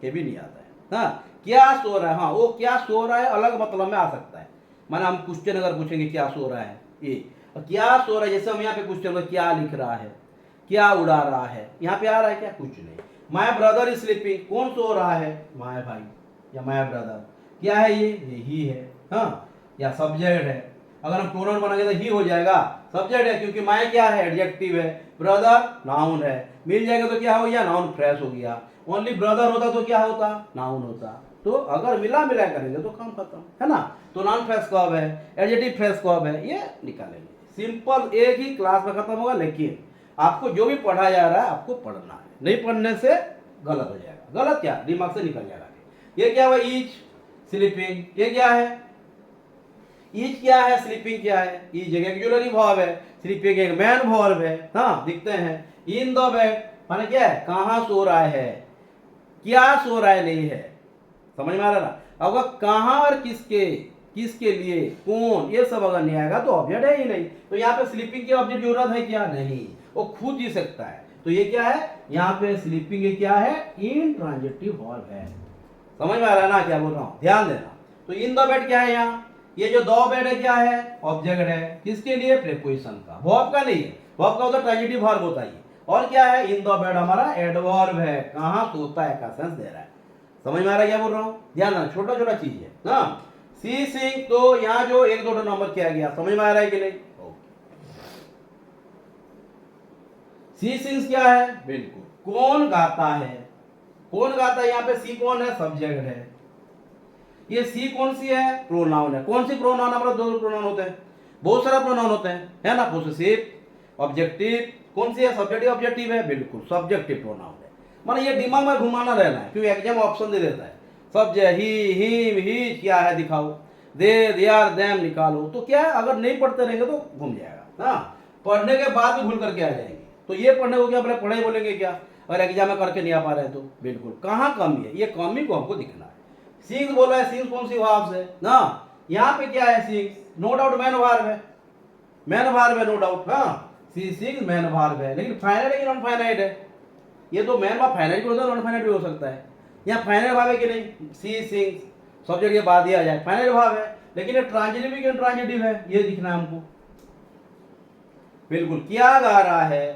ये भी नहीं आता है। हाँ, क्या सो रहा है, हाँ, वो क्या सो रहा है अलग मतलब में आ सकता है, माना हम क्वेश्चन अगर पूछेंगे क्या सो रहा है, ये क्या सो रहा है, जैसे हम यहाँ पे क्वेश्चन में क्या लिख रहा है, क्या उड़ा रहा है, यहाँ पे आ रहा है क्या, कुछ नहीं। माय ब्रदर इज स्लीपिंग, कौन सो रहा है, माय भाई या माय ब्रदर, क्या है ये ही है, हाँ, या सब्जेक्ट है, अगर हम प्रोनाउन बनाएंगे तो ही हो जाएगा, सब्जेक्ट है, क्योंकि माय क्या है, एडजेक्टिव है, ब्रदर नाउन है, मिल जाएगा तो क्या हो गया, नाउन फ्रेश हो गया, ओनली ब्रदर होता तो क्या होता, नाउन होता। तो अगर मिला करेंगे तो काम खत्म, है ना। तो नाउन फ्रेज कब है, एडजेक्टिव फ्रेज कब है, ये निकालेंगे, सिंपल, एक ही क्लास में खत्म होगा। लेकिन आपको जो भी पढ़ा जा रहा है आपको पढ़ना है, नहीं पढ़ने से गलत हो जाएगा, गलत क्या, दिमाग से निकल जाएगा। ये क्या हुआ, ईच स्लीपिंग, ये क्या है, ईच क्या है, स्लीपिंग क्या है, ईच एक एक्जुलरी वर्ब है, स्लीपिंग एक मैन वर्ब है। हाँ, दिखते हैं, इन द बेड माने क्या है, कहाँ सो रहा है, क्या सो रहा है नहीं है, समझ में आ रहा ना। अगर कहाँ और किसके लिए, कौन, ये सब अगर नहीं आएगा तो ऑब्जेक्ट है ही नहीं। तो यहाँ पे स्लीपिंग की ऑब्जेक्ट जरूरत है क्या, नहीं, वो खुद जी सकता है। तो ये क्या है, यहाँ पे स्लीपिंग क्या है, इंट्रांजिटिव वर्ब है, समझ में आ रहा है ना क्या बोल रहा हूँ, ध्यान देना। तो इन द बेड क्या है, यहाँ ये जो दो बेड है क्या है, ऑब्जेक्ट है, किसके लिए, प्रीपोजिशन का, वर्ब का नहीं है, वर्ब का होता है ट्रांजिटिव वर्ब होता है। और क्या है, इन द बेड हमारा एडवर्ब है, कहाँ सोता है का सेंस दे रहा है, समझ में आ रहा है क्या बोल रहा हूँ, ध्यान देना, छोटा छोटा चीज है ना। सी सिंग, तो यहाँ जो एक दो नंबर किया गया, समझ में आ रहा है कि नहीं। सी सिंग्स क्या है, बिल्कुल कौन गाता है, कौन गाता है, यहाँ पे सी कौन है, सब्जेक्ट है, ये सी कौन सी है, प्रोनाउन है। कौन सी प्रोनाउन, हमारा दो प्रोनाउन होते हैं, बहुत सारा प्रोनाउन होते हैं, है ना, पोसेसिव, ऑब्जेक्टिव, कौन सी है, सब्जेक्टिव ऑब्जेक्टिव है, बिल्कुल सब्जेक्टिव प्रोनाउन है। माने ये दिमाग में घुमाना रहना है, क्योंकि एग्जाम ऑप्शन दे देता है, सब्जेक्ट ही, हिम, ही क्या है दिखाओ, दे, देयर, देम निकालो। तो क्या है, अगर नहीं पढ़ते रहेंगे तो घूम जाएगा, हाँ, पढ़ने के बाद भी भूल करके आ जाएंगे, तो ये पढ़ने को क्या बोले, पढ़ाई बोलेंगे क्या, अगर एग्जाम में करके नहीं आ पा रहे हैं तो बिल्कुल कहाँ कमी है, ये कमी को हमको दिखना है। सिंग्स बोला है, सिंग्स कौन सी वर्ब्स है ना, यहाँ पे क्या है sings, no doubt main verb है, मैन वर्ब है नो डाउट, हाँ सी सिंग्स मैन वर्ब है, लेकिन फाइनाइट है कि नॉन फाइनाइट है, ये तो मैन वर्ब फाइनाइट भी हो सकता है नॉन फाइनाइट भी हो सकता है। यहाँ फाइनाइट वर्ब है कि नहीं, सी सिंग्स सब्जेक्ट के बाद दिया जाए फाइनाइट वर्ब है, लेकिन ये ट्रांजिटिव भी ट्रांजिटिव है, ये दिखना है हमको। बिल्कुल क्या गा रहा है,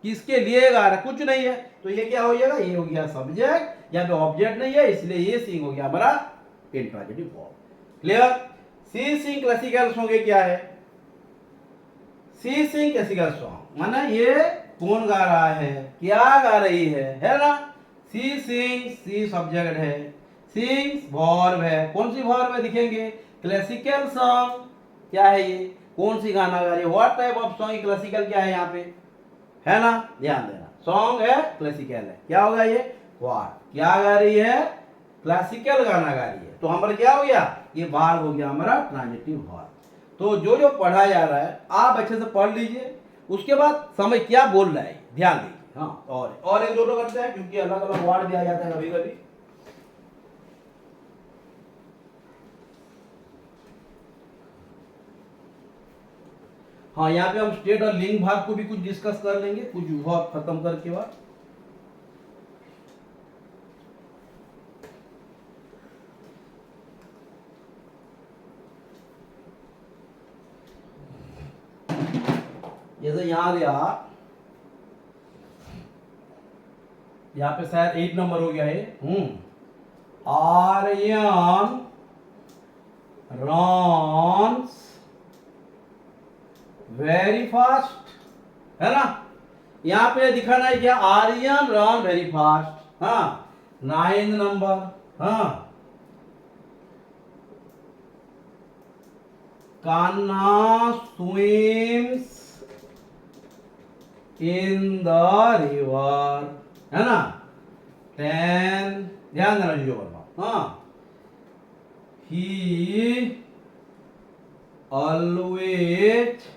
किसके लिए गा रहा है, कुछ नहीं है, तो ये क्या हो जाएगा, ये हो गया सब्जेक्ट, यहाँ पे ऑब्जेक्ट नहीं है इसलिए ये सिंग हो गया हमारा इंट्रांजिटिव वर्ब। क्लियर। सी सिंग क्लासिकल सॉन्ग, ये क्या है, सी सिंग क्लासिकल सॉन्ग माना ये कौन गा रहा है, क्या गा रही है ना, सी सिंग, सी सब्जेक्ट है, सिंग्स वर्ब है, कौन सी वर्ब है दिखेंगे, क्लासिकल सॉन्ग, क्या है ये, कौन सी गाना गा रही है, what type of song, classical क्या है यहाँ पे, है ना, ध्यान देना, सॉन्ग है क्लासिकल है, क्या होगा ये, व्हाट, क्या गा रही है, क्लासिकल गाना गा रही है, तो हमारा क्या हो गया, ये वर्ब हो गया हमारा ट्रांजिटिव वर्ब। तो जो जो पढ़ा जा रहा है आप अच्छे से पढ़ लीजिए, उसके बाद समझ क्या बोल रहा है ध्यान दीजिए। हाँ और एक दो करते हैं क्योंकि अलग अलग वर्ड भी आ जाता है कभी कभी। हाँ यहाँ पे हम स्टेट और लिंग भाग को भी कुछ डिस्कस कर लेंगे कुछ भाग खत्म करके बाद। जैसे यहाँ दिया, यहाँ पे शायद 8 नंबर हो गया है, आर्यन रॉन्स वेरी फास्ट, है ना, यहाँ पे दिखाना है क्या, आर्यन रन वेरी फास्ट, हाँ 9 नंबर, हाँ Kanha swims in the river, है ना 10, ध्यान देना जो बोल, हाँ ही always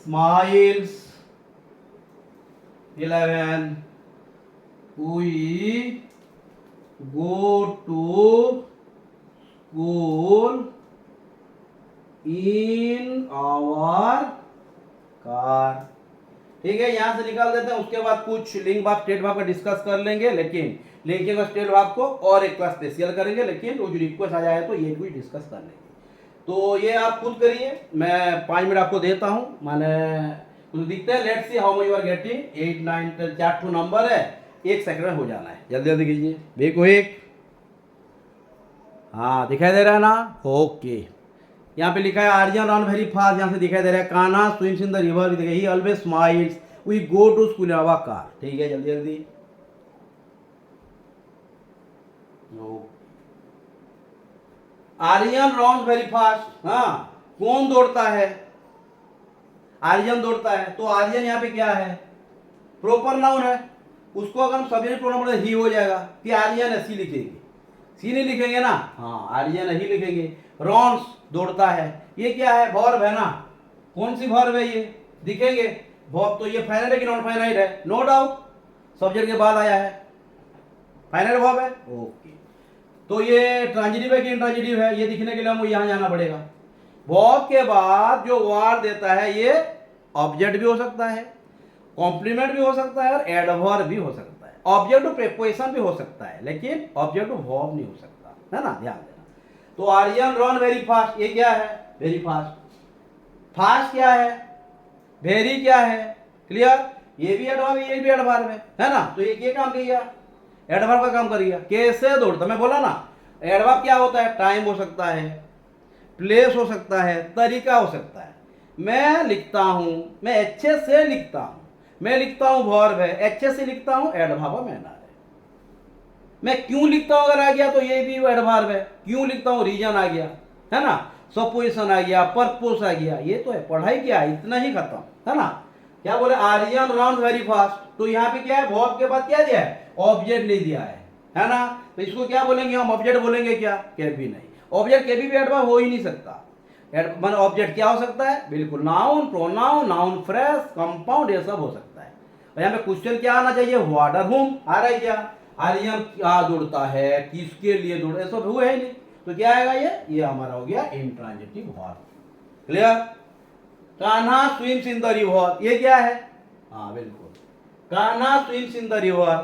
smiles, 11 we go to school in our car। ठीक है, यहां से निकाल देते हैं, उसके बाद कुछ लिंग भाग स्टेट भाग का डिस्कस कर लेंगे, लेकिन लिंकिंग और स्टेट भाग को और एक क्लास स्पेशल करेंगे, लेकिन वो जो रिक्वेस्ट आ जाए तो ये भी डिस्कस कर लेंगे। तो ये आप खुद करिए, मैं 5 मिनट आपको देता हूं, माने कुछ दिखते हैं, let's see how much you are getting, 8 9 10 4 two number है, 1 सेकंड में हो जाना है, जल्दी जल्दी कीजिए, देखो एक, हाँ दिखाई दे रहा है ना, ओके। यहाँ पे लिखा है आर्यन रन वेरी फास्ट, यहाँ से दिखाई दे रहा है Kanha swims in the river, he always smiles, we go to school in our car. ठीक है, जल्दी जल्दी, आर्यन रन वेरी फास्ट, हाँ कौन दौड़ता है, आर्यन दौड़ता है, तो आर्यन यहाँ पे क्या है, प्रॉपर नाउन है, उसको अगर हम सब्जेक्ट प्रोनाउन बोले ही हो जाएगा, कि आर्यन है सी लिखेंगे, सी नहीं लिखेंगे ना, हाँ आर्यन ही लिखेंगे। रॉन्स दौड़ता है, ये क्या है, वर्ब है ना, कौन सी वर्ब है ये दिखेंगे, वर्ब, तो ये फाइनाइट है कि नॉन फाइनाइट है, नो डाउट सब्जेक्ट के बाद आया है, फाइनाइट वर्ब है, ओके। तो ये ट्रांजिटिव है कि इंट्रांजिटिव है, ये दिखने के लिए हमको यहां जाना पड़ेगा। वर्ब के बाद जो वर्ड देता है ये ऑब्जेक्ट भी हो सकता है, कॉम्प्लीमेंट भी हो सकता है और एडवर्ब भी हो सकता है, ऑब्जेक्ट टू प्रीपोजिशन भी हो सकता है, लेकिन ऑब्जेक्ट टू वर्ब नहीं हो सकता, है ना, ध्यान देना। तो आर्यन रन वेरी फास्ट, ये क्या है, वेरी फास्ट, फास्ट क्या है, वेरी क्या है, क्लियर, ये भी एडवर्ब है, ये भी एडवर्ब है ना, तो ये काम किया, एडवर्ब का काम करिए, कैसे दौड़ता, मैं बोला ना एडवर्ब क्या होता है, टाइम हो सकता है, प्लेस हो सकता है, तरीका हो सकता है। मैं लिखता हूं, मैं अच्छे से लिखता हूं, मैं लिखता हूं वर्ब है, अच्छे से लिखता हूं एडवर्ब मैनर है। मैं क्यों लिखता हूं अगर आ गया तो ये भी एडवर्ब है, क्यों लिखता हूं रीजन आ गया, है ना, सपोजिशन आ गया, पर्पस आ गया, ये तो है, पढ़ाई क्या है, इतना ही खत्म, है ना। क्या बोले, आर्यन रन वेरी फास्ट, तो यहाँ पे क्या है, वर्ब के बाद क्या दिया है, ऑब्जेक्ट नहीं दिया है ना, तो इसको क्या बोलेंगे हम, ऑब्जेक्ट बोलेंगे क्या, के भी नहीं, ऑब्जेक्ट के भी एडवर्ब हो ही नहीं सकता। मान ऑब्जेक्ट क्या हो सकता है, बिल्कुल noun, pronoun, noun phrase, compound, ये सब हो सकता है। और यहाँ पे क्वेश्चन क्या आना चाहिए, व्हाट और whom आ रहा है क्या, आर्यन क्या दौड़ता है, किसके लिए दौड़, ये सब हुआ है नहीं, तो क्या आएगा ये हमारा हो गया intransitive verb. Clear. Kanha swims in the river, ये क्या है, हाँ बिल्कुल, Kanha swims in the river.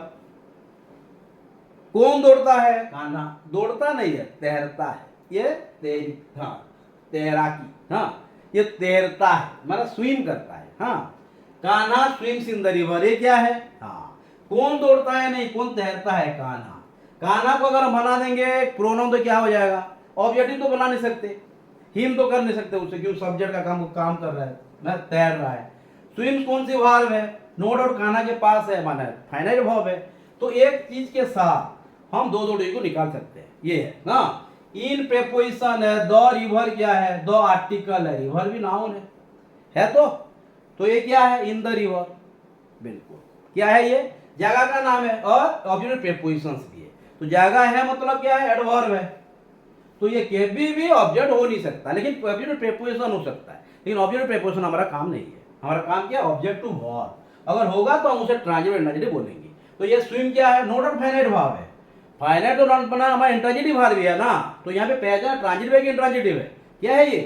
कौन दौड़ता है, कान्हा, दौड़ता नहीं है, तैरता है, ये हाँ तैराकी, हाँ ये तैरता है, मतलब स्विम करता है, हाँ Kanha swims in the river, ये क्या है, हाँ कौन दौड़ता है नहीं, कौन तैरता है, कान्हा। कान्हा को अगर हम बना देंगे प्रोनाउन तो क्या हो जाएगा, ऑब्जेक्टिव तो बना नहीं सकते, हिम तो कर नहीं सकते उससे, क्यों सब्जेक्ट का काम कर रहा है ना, तैर रहा है। स्विम्स कौन सी वर्ब है, नो डाउट कान्हा के पास है, माना फाइनाइट वर्ब है। तो एक चीज के साथ हम दो डी को निकाल सकते हैं, ये है ना। इन प्रेपोजिशन है, द रिवर क्या है, द आर्टिकल है, रिवर भी नाउन है तो ये क्या है, इन द रिवर, बिल्कुल क्या है, ये जगह का नाम है और ऑब्जेक्ट प्रेपोजिशंस भी है। तो जगह है मतलब क्या है, एडवर्ब है, तो ये कभी भी ऑब्जेक्ट हो नहीं सकता, लेकिन ऑब्जेक्ट प्रेपोजिशन हो सकता है, लेकिन ऑब्जेक्ट प्रेपोजिशन हमारा काम नहीं है, हमारा काम क्या है, ऑब्जेक्ट टू वर्ब। अगर होगा तो हम उसे ट्रांजिटिव इंट्रांजिटिव बोलेंगे। तो ये स्विम क्या है, नो डाउट फाइनाइट वर्ब है, फाइनाइट तो नॉन बना हमारा इंट्रांजिटिव वर्ब भी है ना, तो यहाँ पे पहचान ट्रांजिटिव है कि इंट्रांजिटिव है, क्या है ये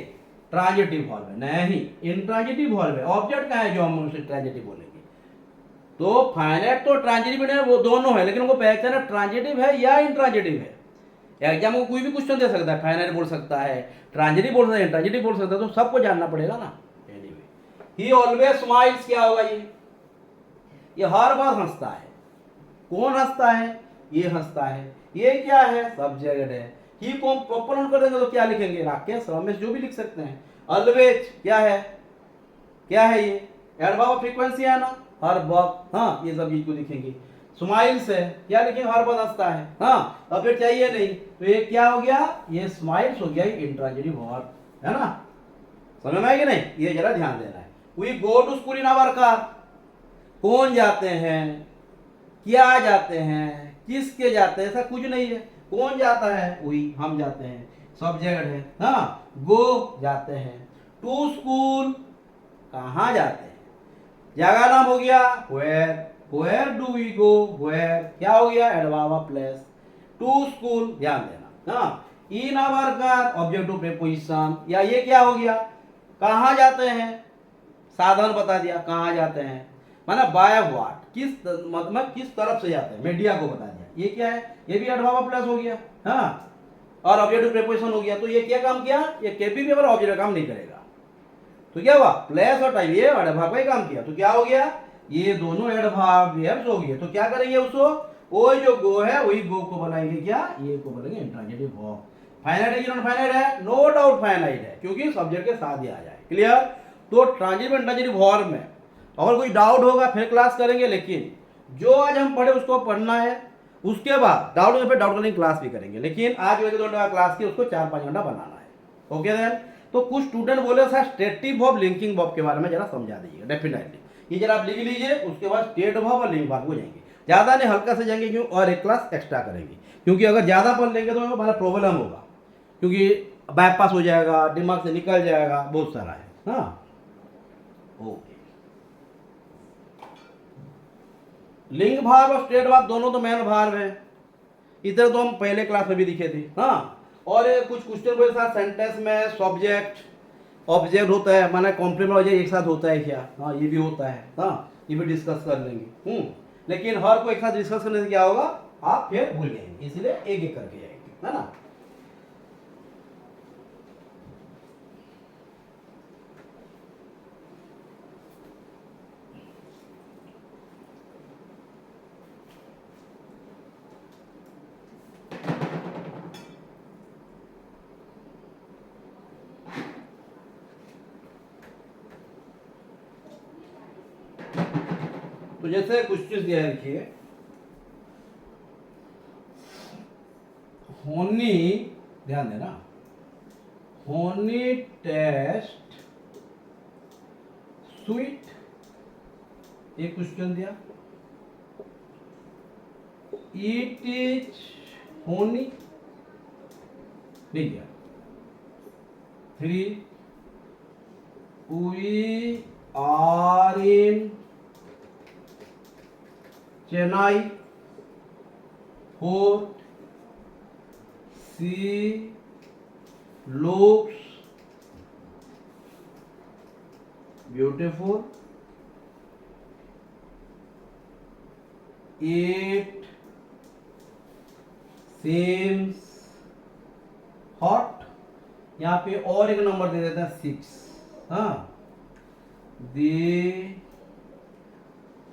ट्रांजिटिव वर्ब है, नहीं इंट्रांजिटिव वर्ब है, ऑब्जेक्ट का है जो हम उसे ट्रांजिटिव बोलेंगे। तो फाइनाइट तो ट्रांजिटिव है, वो दोनों है, लेकिन उनको पहचान ट्रांजिटिव है या इंट्रांजिटिव है। एग्जाम को कोई भी क्वेश्चन दे सकता है, फाइनाइट बोल सकता है, ट्रांजिटिव बोल सकता है, इंट्रांजिटिव बोल सकता है, तो सबको जानना पड़ेगा ना। एनीवे, ही ऑलवेज स्माइल्स क्या होगा, ये हर बार हंसता है, कौन हंसता है, ये हंसता है, ये क्या है, सब्जेक्ट है। ही को प्रॉपर कर देंगे तो क्या लिखेंगे, राकेश रमेश जो भी लिख सकते हैं। ऑलवेज क्या है ये एडवर्ब फ्रीक्वेंसी है ना, हर वक्त, हाँ ये सब चीज को लिखेंगे। स्माइल्स है, क्या लिखेंगे, हर बार हंसता है, हाँ अब फिर चाहिए नहीं, तो ये क्या हो गया, ये स्माइल्स हो गया, इंट्रांजिटिव वर्ब है ना, समझ में आएगी नहीं, ये जरा ध्यान देना है। We go to school in our car, कौन जाते हैं, क्या जाते हैं, किसके जाते हैं, ऐसा कुछ नहीं है, कौन जाता है, वी हम जाते हैं, सब्जेक्ट है, हाँ गो जाते हैं, टू स्कूल कहाँ जाते हैं, जगह नाम हो गया where do we go, where क्या हो गया, adverb of place, to school ध्यान देना, हाँ in our car object to preposition, या ये क्या हो गया, कहाँ जाते हैं, साधन बता दिया, कहाँ जाते हैं, माना बाय व्हाट, किस मतलब किस तरफ से जाते हैं, मीडिया को बता दिया, ये क्या है, ये भी एडवर्ब ऑफ प्लेस हो गया, हाँ और ऑब्जेक्ट टू प्रीपोजिशन हो गया। तो ये क्या काम किया, ये कभी भी अगर ऑब्जेक्ट काम नहीं करेगा, तो क्या हुआ, प्लेस और टाइम ये एडवर्ब का ही काम किया, तो क्या हो गया, ये दोनों एडवर्ब वर्ब्स हो गए। तो क्या करेंगे उसको, वो जो गो है वही गो को बनाएंगे क्या, ये को बोलेंगे इंट्रांजिटिव वर्ब। फाइनाइट है कि नॉन फाइनाइट है, नो डाउट फाइनाइट है, क्योंकि सब्जेक्ट के साथ ही आ जाए। क्लियर। तो ट्रांजिटिव इंट्रांजिटिव वर्ब में अगर कोई डाउट होगा फिर क्लास करेंगे, लेकिन जो आज हम पढ़े उसको पढ़ना है, उसके बाद डाउट होगा फिर डाउट करेंगे, क्लास भी करेंगे, लेकिन आज 1-2 घंटा क्लास की उसको 4-5 घंटा बनाना है। Okay then. तो कुछ स्टूडेंट बोले sir stative verb linking verb के बारे में जरा समझा दीजिए, डेफिनेटली ये जरा आप लिख लीजिए, उसके बाद स्टेट वर्ब और लिंक वर्ब को जाएंगे, ज़्यादा नहीं हल्का से जाएंगे, क्यों और एक क्लास एक्स्ट्रा करेंगे, क्योंकि अगर ज़्यादा पढ़ लेंगे तो हमारा प्रॉब्लम होगा, क्योंकि बाईपास हो जाएगा, दिमाग से निकल जाएगा, बहुत सारा है। हाँ ओके, लिंक भार और स्टेट भार दोनों तो मेन भार है, इधर तो हम पहले क्लास में भी दिखे थे। हाँ और कुछ क्वेश्चन के साथ सेंटेंस में सब्जेक्ट ऑब्जेक्ट होता है, माना कॉम्प्लीमेंट ऑब्जेक्ट एक साथ होता है क्या, हाँ ये भी होता है, हाँ ये भी डिस्कस कर लेंगे। लेकिन हर को एक साथ डिस्कस करने से क्या होगा, आप फिर भूल जाएंगे, इसलिए एक एक करके जाएंगे, है ना। तो जैसे क्वेश्चन दिया है, देखिए होनी, ध्यान देना, होनी टेस्ट स्वीट, एक क्वेश्चन दिया, इट इज होनी नहीं दिया, 3 We are in Chennai for she looks beautiful. It seems hot. यहाँ पे और एक नंबर दे देते हैं 6. हाँ, the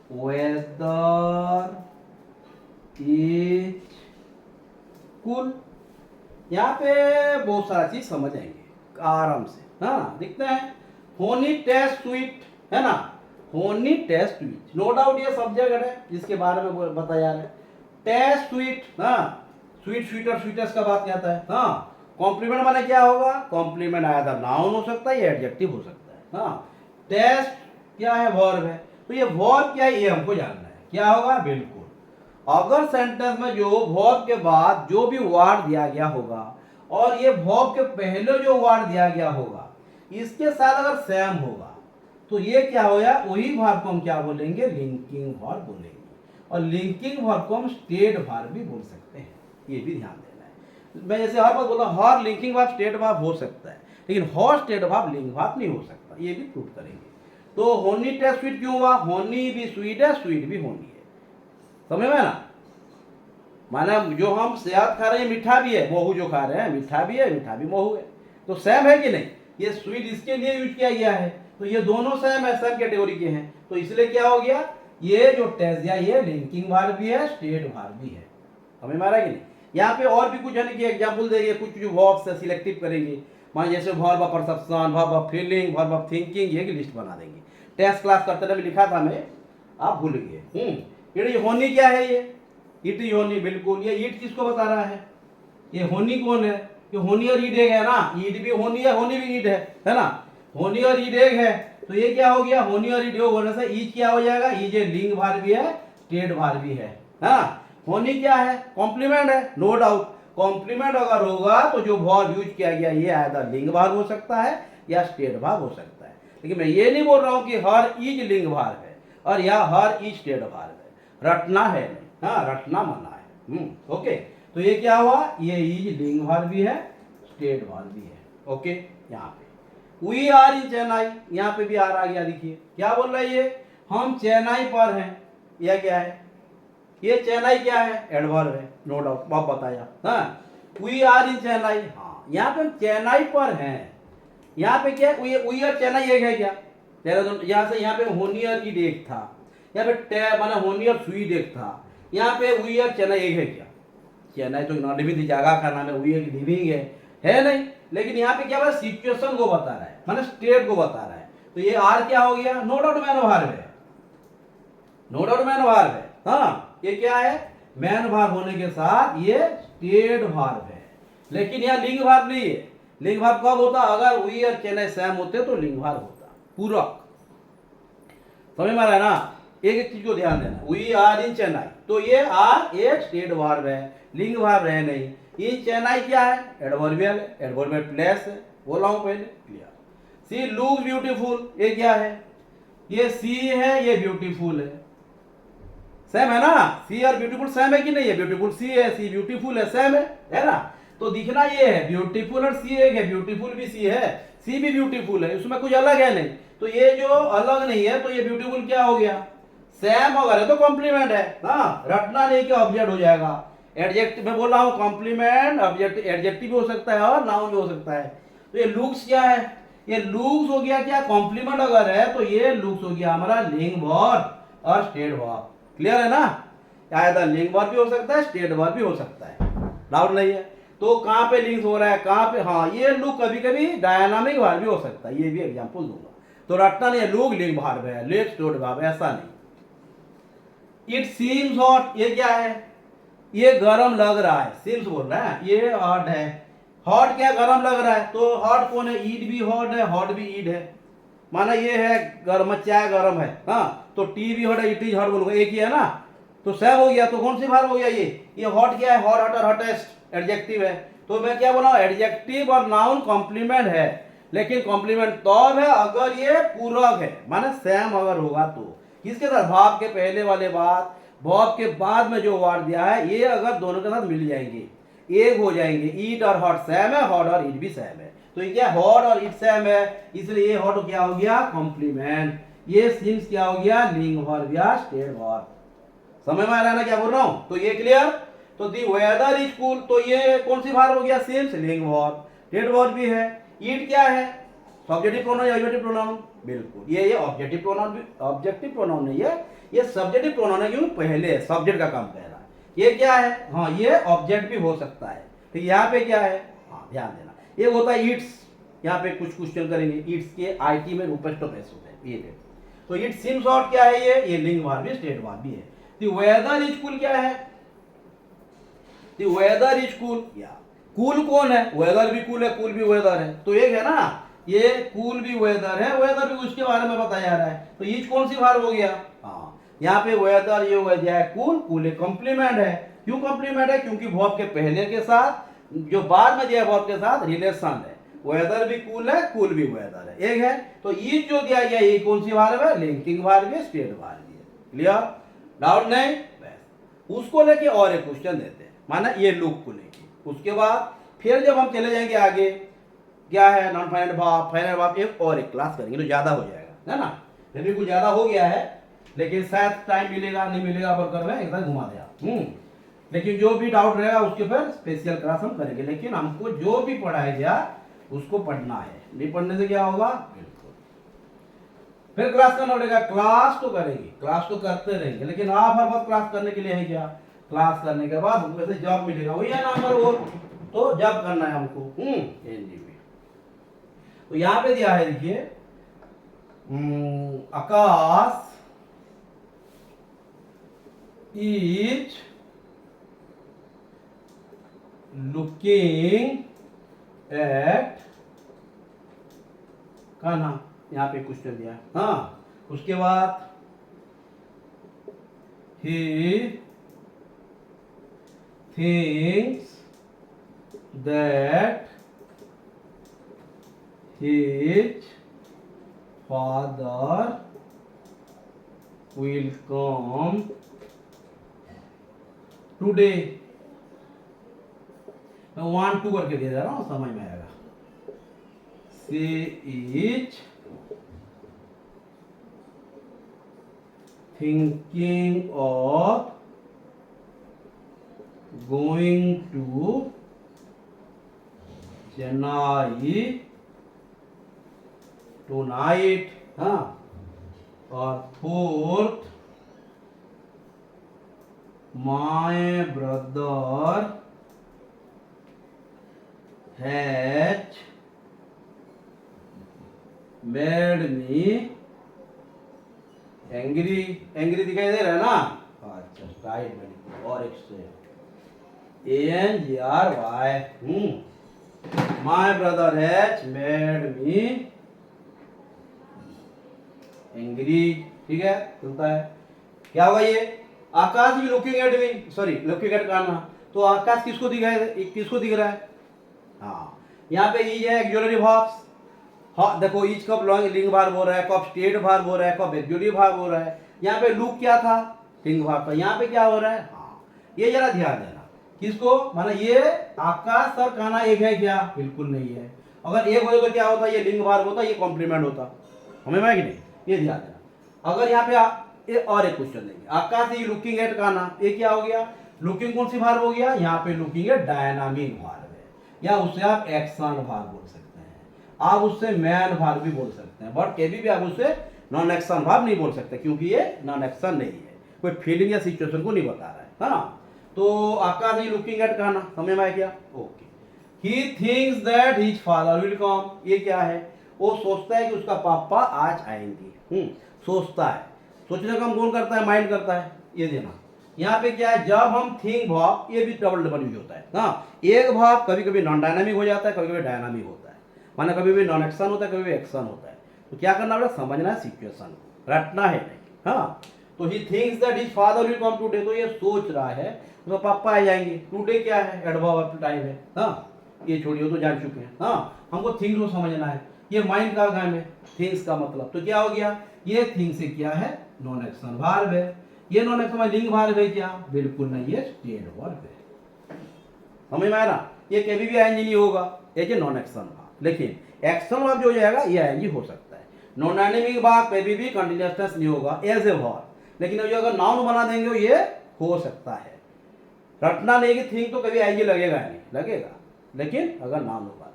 weather is cool. यहाँ पे बहुत सारा चीज समझ आएंगे आराम से. हाँ, दिखते हैं. होनी टेस्ट स्वीट है ना, होनी टेस्ट स्वीट, नो डाउट ये सब्जेक्ट है जिसके बारे में बताया जा रहा है. टेस्ट स्वीट, हाँ, स्वीट स्वीटर स्वीटेस्ट का बात कहता है. हाँ, कॉम्प्लीमेंट माने क्या होगा, कॉम्प्लीमेंट आया था नाउन हो सकता है या एडजेक्टिव हो सकता है. हाँ, टेस्ट क्या है, वर्ब है. तो ये वर्ब क्या है ये हमको जानना है. क्या होगा, बिल्कुल अगर सेंटेंस में जो वर्ब के बाद जो भी वर्ड दिया गया होगा और ये वर्ब के पहले जो वर्ड दिया गया होगा इसके साथ अगर सेम होगा तो ये क्या होगा, वही वर्ब को हम क्या बोलेंगे, लिंकिंग वर्ब बोलेंगे. और लिंकिंग वर्ब को हम स्टेट वर्ब भी बोल सकते हैं. ये भी ध्यान देना है. मैं जैसे हर बार बोला, हर लिंकिंग वर्ब स्टेट वर्ब हो सकता है लेकिन हर स्टेट वर्ब लिंक वर्ब नहीं हो सकता. ये भी प्रूव करेंगे. तो होनी टेस्ट स्वीट क्यों हुआ, होनी भी स्वीट है, स्वीट भी होनी है. समझ में ना, माना जो हम शहद खा रहे हैं मीठा भी है, महू जो खा रहे हैं मीठा भी है, मीठा भी महू है. तो सेम है कि नहीं. ये स्वीट इसके लिए यूज किया गया है तो ये दोनों सेम है, सेम कैटेगरी के हैं. तो इसलिए क्या हो गया, ये जो टेस्ट दिया ये लिंकिंग वर्ब भी है, स्टेट वर्ब भी है. हमें मारा कि नहीं. यहाँ पे और भी कुछ है कि एग्जाम्पल देंगे, कुछ जो वर्ब से सिलेक्टिव करेंगे. मान जैसे verb of perception, verb of feeling, verb of thinking, ये की लिस्ट बना देंगे. टेस्ट क्लास करते हुए लिखा था मैं, आप भूल गए. ये होनी क्या है, ये इट ही होनी. बिल्कुल, ये ईट किसको बता रहा है, ये होनी कौन है, ये होनी और ईट एक है ना. ईट भी होनी है, होनी भी ईट है ना. होनी और ईट एक है तो ये क्या हो गया, होनी और ईट योग होने से ईट क्या हो जाएगा, ईट ये लिंग भार भी है, स्टेट भार भी है. हाँ, होनी क्या है, कॉम्प्लीमेंट है, नो डाउट. कॉम्प्लीमेंट अगर होगा तो जो वर्ब यूज किया गया ये आया लिंग भार हो सकता है या स्टेट भार हो सकता है. लेकिन मैं ये नहीं बोल रहा हूँ कि हर ईज लिंग भार है और या हर ईज स्टेट भार है. रटना है नहीं. हाँ, रटना मना है. ओके. तो ये क्या हुआ, ये इज लिंग वर्ब भी है, स्टेट वर्ब भी है. ओके. यहाँ पे वी आर इन चेन्नई, यहाँ पे भी आर आ गया. देखिए क्या बोल रहा है ये, हम चेन्नई पर हैं. यह क्या है, ये चेन्नई क्या है, एडवर्ब है, नो डाउट आप बताया. हाँ, वी आर इन चेन्नई. हाँ, यहाँ पे चेन्नई पर हैं. यहाँ पे क्या है, वी और चेन्नई एक है क्या, यहाँ से यहाँ पे होनी और ईड एक था, यहाँ पे माना होनी और स्वीट एक था. यहाँ पे वी और चेन्नई एक है क्या, चेन्नई तो नॉट लिविंग जगह का नाम है, वी एक लिविंग है नहीं. लेकिन यहाँ पे क्या सिचुएशन को बता रहा है, माना स्टेट को बता रहा है. तो ये आर क्या हो गया, नो डाउट मैन वर्ब है, नो डाउट मैन वर्ब है. हाँ, ये क्या है, मैन वर्ब होने के साथ ये स्टेट वर्ब है. लेकिन यहाँ लिंग वर्ब नहीं है. लिंग वर्ब कब होता, अगर वी और चेन्नई सेम होते तो लिंग वर्ब होता. पूरक. समझ में आ रहा है ना. एक एक चीज को ध्यान देना, वी आर इन चेन्नई तो ये आर एक स्टेट वर्ब है, लिंग वर्ब है नहीं. इन चेन्नई क्या है, एडवर्बियल है, एडवर्बियल प्लेस है, बोला हूं पहले. क्लियर. सी लुक्स ब्यूटीफुल, ये क्या है, ये सी है, ये ब्यूटीफुल है. सेम है ना, सी और ब्यूटीफुल सेम है कि नहीं है, ब्यूटीफुल सी है, सी ब्यूटीफुल है, सेम है ना. तो दिखना ये है, ब्यूटीफुल और सी एक है, ब्यूटीफुल भी सी है, सी भी ब्यूटीफुल है, उसमें कुछ अलग है नहीं. तो ये जो अलग नहीं है तो ये ब्यूटीफुल क्या हो गया, सेम अगर है तो कॉम्प्लीमेंट है. हाँ, रटना नहीं कि ऑब्जेक्ट हो जाएगा. एडजेक्टिव में बोल रहा हूँ, कॉम्प्लीमेंट ऑब्जेक्ट एडजेक्टिव भी हो सकता है और नाउन भी हो सकता है. तो ये लुक्स क्या है, ये लुक्स हो गया क्या, कॉम्प्लीमेंट अगर है तो ये लुक्स हो गया हमारा लिंग वर्ब और स्टेट वर्ब. क्लियर है ना. आया लिंग वर्ब भी हो सकता है, स्टेट वर्ब भी हो सकता है, डाउट नहीं है. तो कहाँ पे लिंक्स हो रहा है, कहाँ पे. हाँ, ये लुक कभी कभी डायनामिक वर्ब भी हो सकता है, ये भी एग्जांपल दूंगा. तो रटना नहीं है, लुक लिंग वर्ब है, लेट स्टेट वर्ब, ऐसा नहीं. इट सीम्स हॉट, ये क्या है, ये गरम लग रहा है. सीम्स बोल रहा है, ये हॉट है. हॉट क्या, गरम लग रहा है. तो हॉट कौन है, ईट भी हॉट है, हॉट भी ईट है. माना ये है गर्म, चाय गरम है. हाँ, तो टी भी हॉट है, इट इज हॉट बोलूंगा, एक ही है ना. तो सेम हो गया. तो कौन सी वर्ब हो गया ये हॉट क्या है, हॉट हॉट और हॉटेस्ट एडजेक्टिव है. तो मैं क्या बोला, एडजेक्टिव और नाउन कॉम्प्लीमेंट है. लेकिन कॉम्प्लीमेंट तब है अगर ये पूरक है, माने सेम अगर होगा तो। किसके साथ? भाव के पहले वाले बात, भाव के बाद में जो वर्ड दिया है ये अगर दोनों के साथ मिल जाएंगे, एक हो जाएंगे। ईट और हॉट सेम है, हॉट और ईट भी सेम है, तो ये क्या हॉट और ईट सेम है, इसलिए ये हॉट क्या हो गया? कॉम्प्लीमेंट। ये सीम्स क्या हो गया? लिंग वर्ब या स्टेट वर्ब। समझ में आ रहा है ना क्या बोल रहा हूं? तो ये क्लियर। तो दी वेदर इज कूल, तो ये कौन सी वर्ब हो गया? सीम्स लिंग वर्ब। स्टेट वर्ब भी है। ईट क्या है? सब्जेक्टिव प्रोनाउन या ऑब्जेक्टिव प्रोनाउन? बिल्कुल, ये ऑब्जेक्टिव प्रोनाउन भी, ऑब्जेक्टिव प्रोनाउन नहीं है, ये सब्जेक्टिव प्रोनाउन है, क्यों? पहले सब्जेक्ट का काम कर रहा है। ये क्या है? हाँ, ये ऑब्जेक्ट भी हो सकता है। तो यहाँ पे क्या है? हाँ, ध्यान देना, ये होता है ईट्स। यहाँ पे कुछ क्वेश्चन करेंगे, ईट्स के आईटी में रूपेस्ट ऑफ एस होते हैं, ये देखो। तो इट सीम्स आउट क्या है? ये लिंग वर्ब भी, स्टेट वर्ब भी है। द वेदर इज कूल क्या है? द वेदर इज कूल, या कूल कौन है? वेदर भी कूल है, कूल भी वेदर है, तो एक है ना, ये कूल भी वेदर है, वेदर भी उसके बारे में बताया जा रहा है। तो ईच कौन सी वर्ब हो गया? हाँ, यहाँ पे वेदर ये हो गया कूल, कूल एक कॉम्प्लीमेंट है। क्यों कॉम्प्लीमेंट है? क्योंकि वर्ब के पहले के साथ जो बाद में दिया वर्ब के साथ रिलेशन है। वेदर भी कूल है, कूल भी वेदर है, एक है। तो ईच जो दिया गया ये कौन सी वर्ब है? लिंकिंग वर्ब है, स्टेट वर्ब भी है। क्लियर? डाउट नहीं? बस उसको लेके और एक क्वेश्चन देते हैं, माना ये लुक को लेके। उसके बाद फिर जब हम चले जाएंगे आगे, क्या है? नॉन फाइनल भाव, फाइनल भाव, एक और एक क्लास करेंगे तो ज्यादा हो जाएगा, है ना? फिर कुछ ज्यादा हो गया है, लेकिन शायद टाइम मिलेगा नहीं मिलेगा पर मैं एक बार घुमा दिया। लेकिन जो भी डाउट रहेगा उसके फिर स्पेशल क्लास हम करेंगे, लेकिन हमको जो भी पढ़ाया गया उसको पढ़ना है, नहीं पढ़ने से क्या होगा? बिल्कुल फिर क्लास करना पड़ेगा। क्लास तो करेंगे, क्लास तो करते रहेंगे, लेकिन आप हर वक्त क्लास करने के लिए है क्या? क्लास करने के बाद हमको ऐसे जॉब मिलेगा, वही है ना नंबर वो, तो जॉब करना है हमको। तो यहां पे दिया है, देखिए, आकाश इज लुकिंग एट कान्हा, यहाँ पे क्वेश्चन दिया है। हाँ, उसके बाद he thinks that his father will come today। मैं 1 2 करके दे रहा हूँ, समझ में आएगा। She is thinking of going to Chennai tonight, हाँ। और 4th, my brother has made me angry। Angry दिखाई दे रहा है ना? अच्छा, राइट में और एक से ANGRY। My brother has made me angry, ठीक है, चलता है। क्या होगा ये? आकाश भी looking at me, sorry looking at Kanha, तो आकाश किसको दिख रहा है? हाँ, यहाँ पे इज है एक्सुलरी वर्ब्स। हाँ देखो, इज कब लिंग वर्ब हो रहा है, कब स्टेट वर्ब हो रहा है, कब एक्सुलरी वर्ब हो रहा है। यहाँ पे लुक क्या था? लिंग वर्ब था। यहाँ पे क्या हो रहा है? हाँ, ये जरा ध्यान देना। किसको? माना ये आकाश और कान्हा एक है क्या? बिल्कुल नहीं है। अगर एक होता तो क्या होता? ये लिंग वर्ब होता, ये कॉम्प्लीमेंट होता। हमें कि नहीं? ये ध्यान देना। अगर यहाँ पे और एक क्वेश्चन देंगे, आकाश इज लुकिंग एट कान्हा, ये क्या हो गया? लुकिंग कौन सी वर्ब हो गया? यहाँ पे लुकिंग एट डायनामिक वर्ब है, या उससे आप एक्शन वर्ब बोल सकते हैं, आप उससे मैन वर्ब भी बोल सकते हैं, बट कभी भी आप उससे नॉन एक्शन वर्ब नहीं बोल सकते, क्योंकि ये नॉन एक्शन नहीं है, कोई फीलिंग या सिचुएशन को नहीं बता रहा है ना। तो आकाश इज लुकिंग एट कान्हा, समझ में आया क्या? Okay. He thinks that his father will come, ये क्या है? वो सोचता है कि उसका पापा आज आएंगे। सोचता है, सोचने का काम कौन करता है? माइंड करता है। ये देना, यहाँ पे क्या है? जब हम थिंक भाव, ये भी डबल यूज होता है। हाँ, एक भाव कभी कभी नॉन डायनामिक हो जाता है, कभी कभी डायनामिक होता है, माना कभी भी नॉन एक्शन होता है, कभी भी एक्शन होता है। तो क्या करना पड़ेगा? समझना है सिचुएशन, रटना है नहीं। हाँ, तो he thinks that his father will come today, तो ये सोच रहा है तो पापा आ जाएंगे। टुडे क्या है? एडवर्ब ऑफ टाइम है। हाँ, ये छोड़िए, तो जान चुके हैं। हाँ, हमको थिंक को समझना है। ये माइंड का काम है, थिंग्स का मतलब, तो क्या हो गया, ये थिंग से क्या है, नॉन एक्शन वर्ब है। ये नॉन एक्शन में लिंग वर्ब है क्या, बिल्कुल नहीं, ये स्टेट वर्ब है। समझ में आ रहा, ये कभी भी आईएनजी नहीं होगा, ये नॉन एक्शन वर्ब, लेकिन एक्शन वर्ब जो हो जाएगा ये आईएनजी हो सकता है। नॉन डायनेमिक वर्ब कभी भी कंटीन्यूअस टेंस नहीं होगा एज ए वर्ब, लेकिन जो अगर नाउन बना देंगे ये हो सकता है। रटना नहीं कि थिंग तो कभी आईएनजी लगेगा नहीं, लगेगा, लेकिन अगर नाउन होगा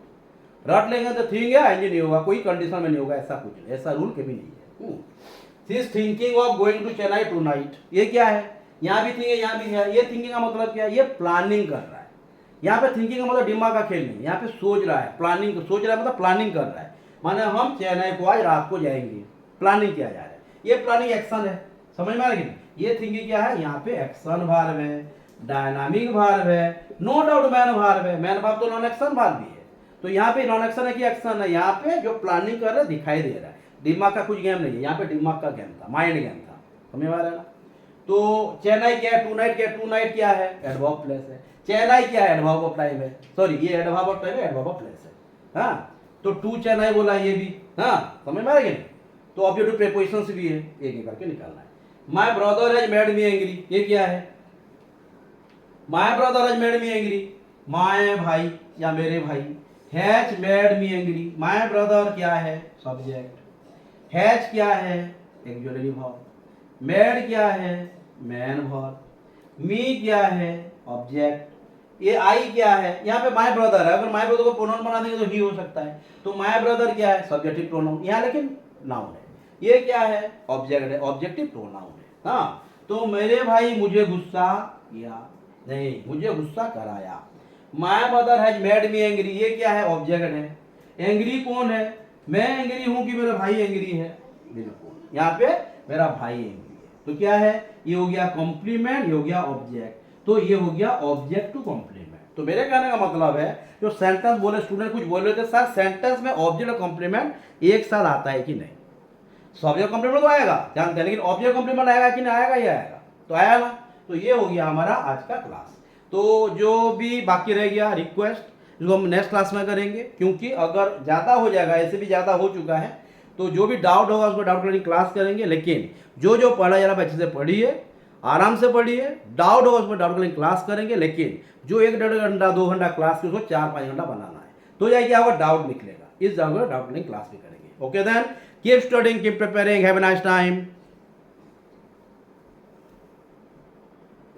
रट लेंगे तो थिंग है आईएनजी नहीं होगा, कोई कंडीशन में नहीं होगा, ऐसा कुछ नहीं, ऐसा रूल कभी नहीं है। She is thinking of going to Chennai tonight, ये क्या है, यहाँ भी थिंग है यहाँ भी है, ये थिंकिंग का मतलब क्या है, ये प्लानिंग कर रहा है। यहाँ पे थिंकिंग का मतलब दिमाग का खेल नहीं, यहाँ पे सोच रहा है, प्लानिंग सोच रहा है मतलब प्लानिंग कर रहा है, माने हम चेन्नई को आज रात को जाएंगे, प्लानिंग किया जा रहा है, ये प्लानिंग एक्शन है। समझ में आ रहा है कि ये थिंकिंग क्या है, यहाँ पे एक्शन वर्ब है, डायनामिक वर्ब है, नो डाउट मैन वर्ब है, मैन वर्ब तो नॉन एक्शन वर्ब भी है, तो यहाँ पे नॉन एक्शन है कि एक्शन है, यहाँ पे जो प्लानिंग कर रहा है दिखाई दे रहा है, दिमाग का कुछ गेम नहीं है, यहाँ पे दिमाग का गेम था, माइंड गेम था। समझ में आ रहा है ना। तो चेन्नई क्या है, टू नाइट क्या है, टू नाइट क्या है, एडवर्ब प्लेस है, चेन्नई क्या है, एडवर्ब ऑफ टाइम है, सॉरी ये एडवर्ब ऑफ टाइम है, एडवर्ब ऑफ प्लेस है। हाँ, तो टू चेन्नई बोला ये भी, हाँ समझ में आ रहा है। तो ऑब्जेक्टिव प्रीपोजिशंस भी है, एक एक करके निकालना है। My brother has made me angry, ये क्या है, my brother has made me angry, my भाई या मेरे भाई, has made me angry, my brother क्या है, सब्जेक्ट, हैज क्या है, ऑक्सिलरी वर्ब, मेड क्या है, मैन वर्ब, मी क्या है, ऑब्जेक्ट, ये आई क्या है, यहाँ पे माय ब्रदर है, अगर माय ब्रदर को प्रोनाउन बना देंगे तो ही हो सकता है, तो माय ब्रदर क्या है, सब्जेक्टिव प्रोनाउन, यहाँ लेकिन नाउन है, ये क्या है, ऑब्जेक्ट है, ऑब्जेक्टिव प्रोनाउन है। हाँ, तो मेरे भाई मुझे गुस्सा किया, नहीं मुझे गुस्सा कराया, my mother has made me angry, ये क्या है, ऑब्जेक्ट है, एंग्री कौन है, मैं एंग्री हूं कि मेरा भाई एंग्री है, बिल्कुल यहाँ पे मेरा भाई एंग्री है, तो क्या है, ये हो गया कॉम्प्लीमेंट, ये हो गया ऑब्जेक्ट, तो ये हो गया ऑब्जेक्ट टू कॉम्प्लीमेंट। तो मेरे कहने का मतलब है जो सेंटेंस बोले स्टूडेंट कुछ बोल रहे थे सर सेंटेंस में ऑब्जेक्ट और कॉम्प्लीमेंट एक साथ आता है कि नहीं, सब्जेक्ट कॉम्प्लीमेंट तो आएगा जानते हैं, लेकिन ऑब्जेक्ट कॉम्प्लीमेंट आएगा कि नहीं, आएगा ही आएगा, तो आया ना। तो ये हो गया हमारा आज का क्लास। तो जो भी बाकी रह गया रिक्वेस्ट जो हम नेक्स्ट क्लास में करेंगे, क्योंकि अगर ज़्यादा हो जाएगा, ऐसे भी ज़्यादा हो चुका है, तो जो भी डाउट होगा उसको डाउट क्लियरिंग क्लास करेंगे, लेकिन जो जो पढ़ा जा रहा है अच्छे से पढ़िए, आराम से पढ़िए, डाउट होगा उसमें डाउट क्लियरिंग क्लास करेंगे, लेकिन जो 1-1.5 घंटा 2 घंटा क्लास की उसको 4-5 घंटा बनाना है, तो यह क्या होगा, डाउट निकलेगा, इस डाउट क्लियरिंग क्लास भी करेंगे। Okay then, keep studying, keep preparing, have a nice time.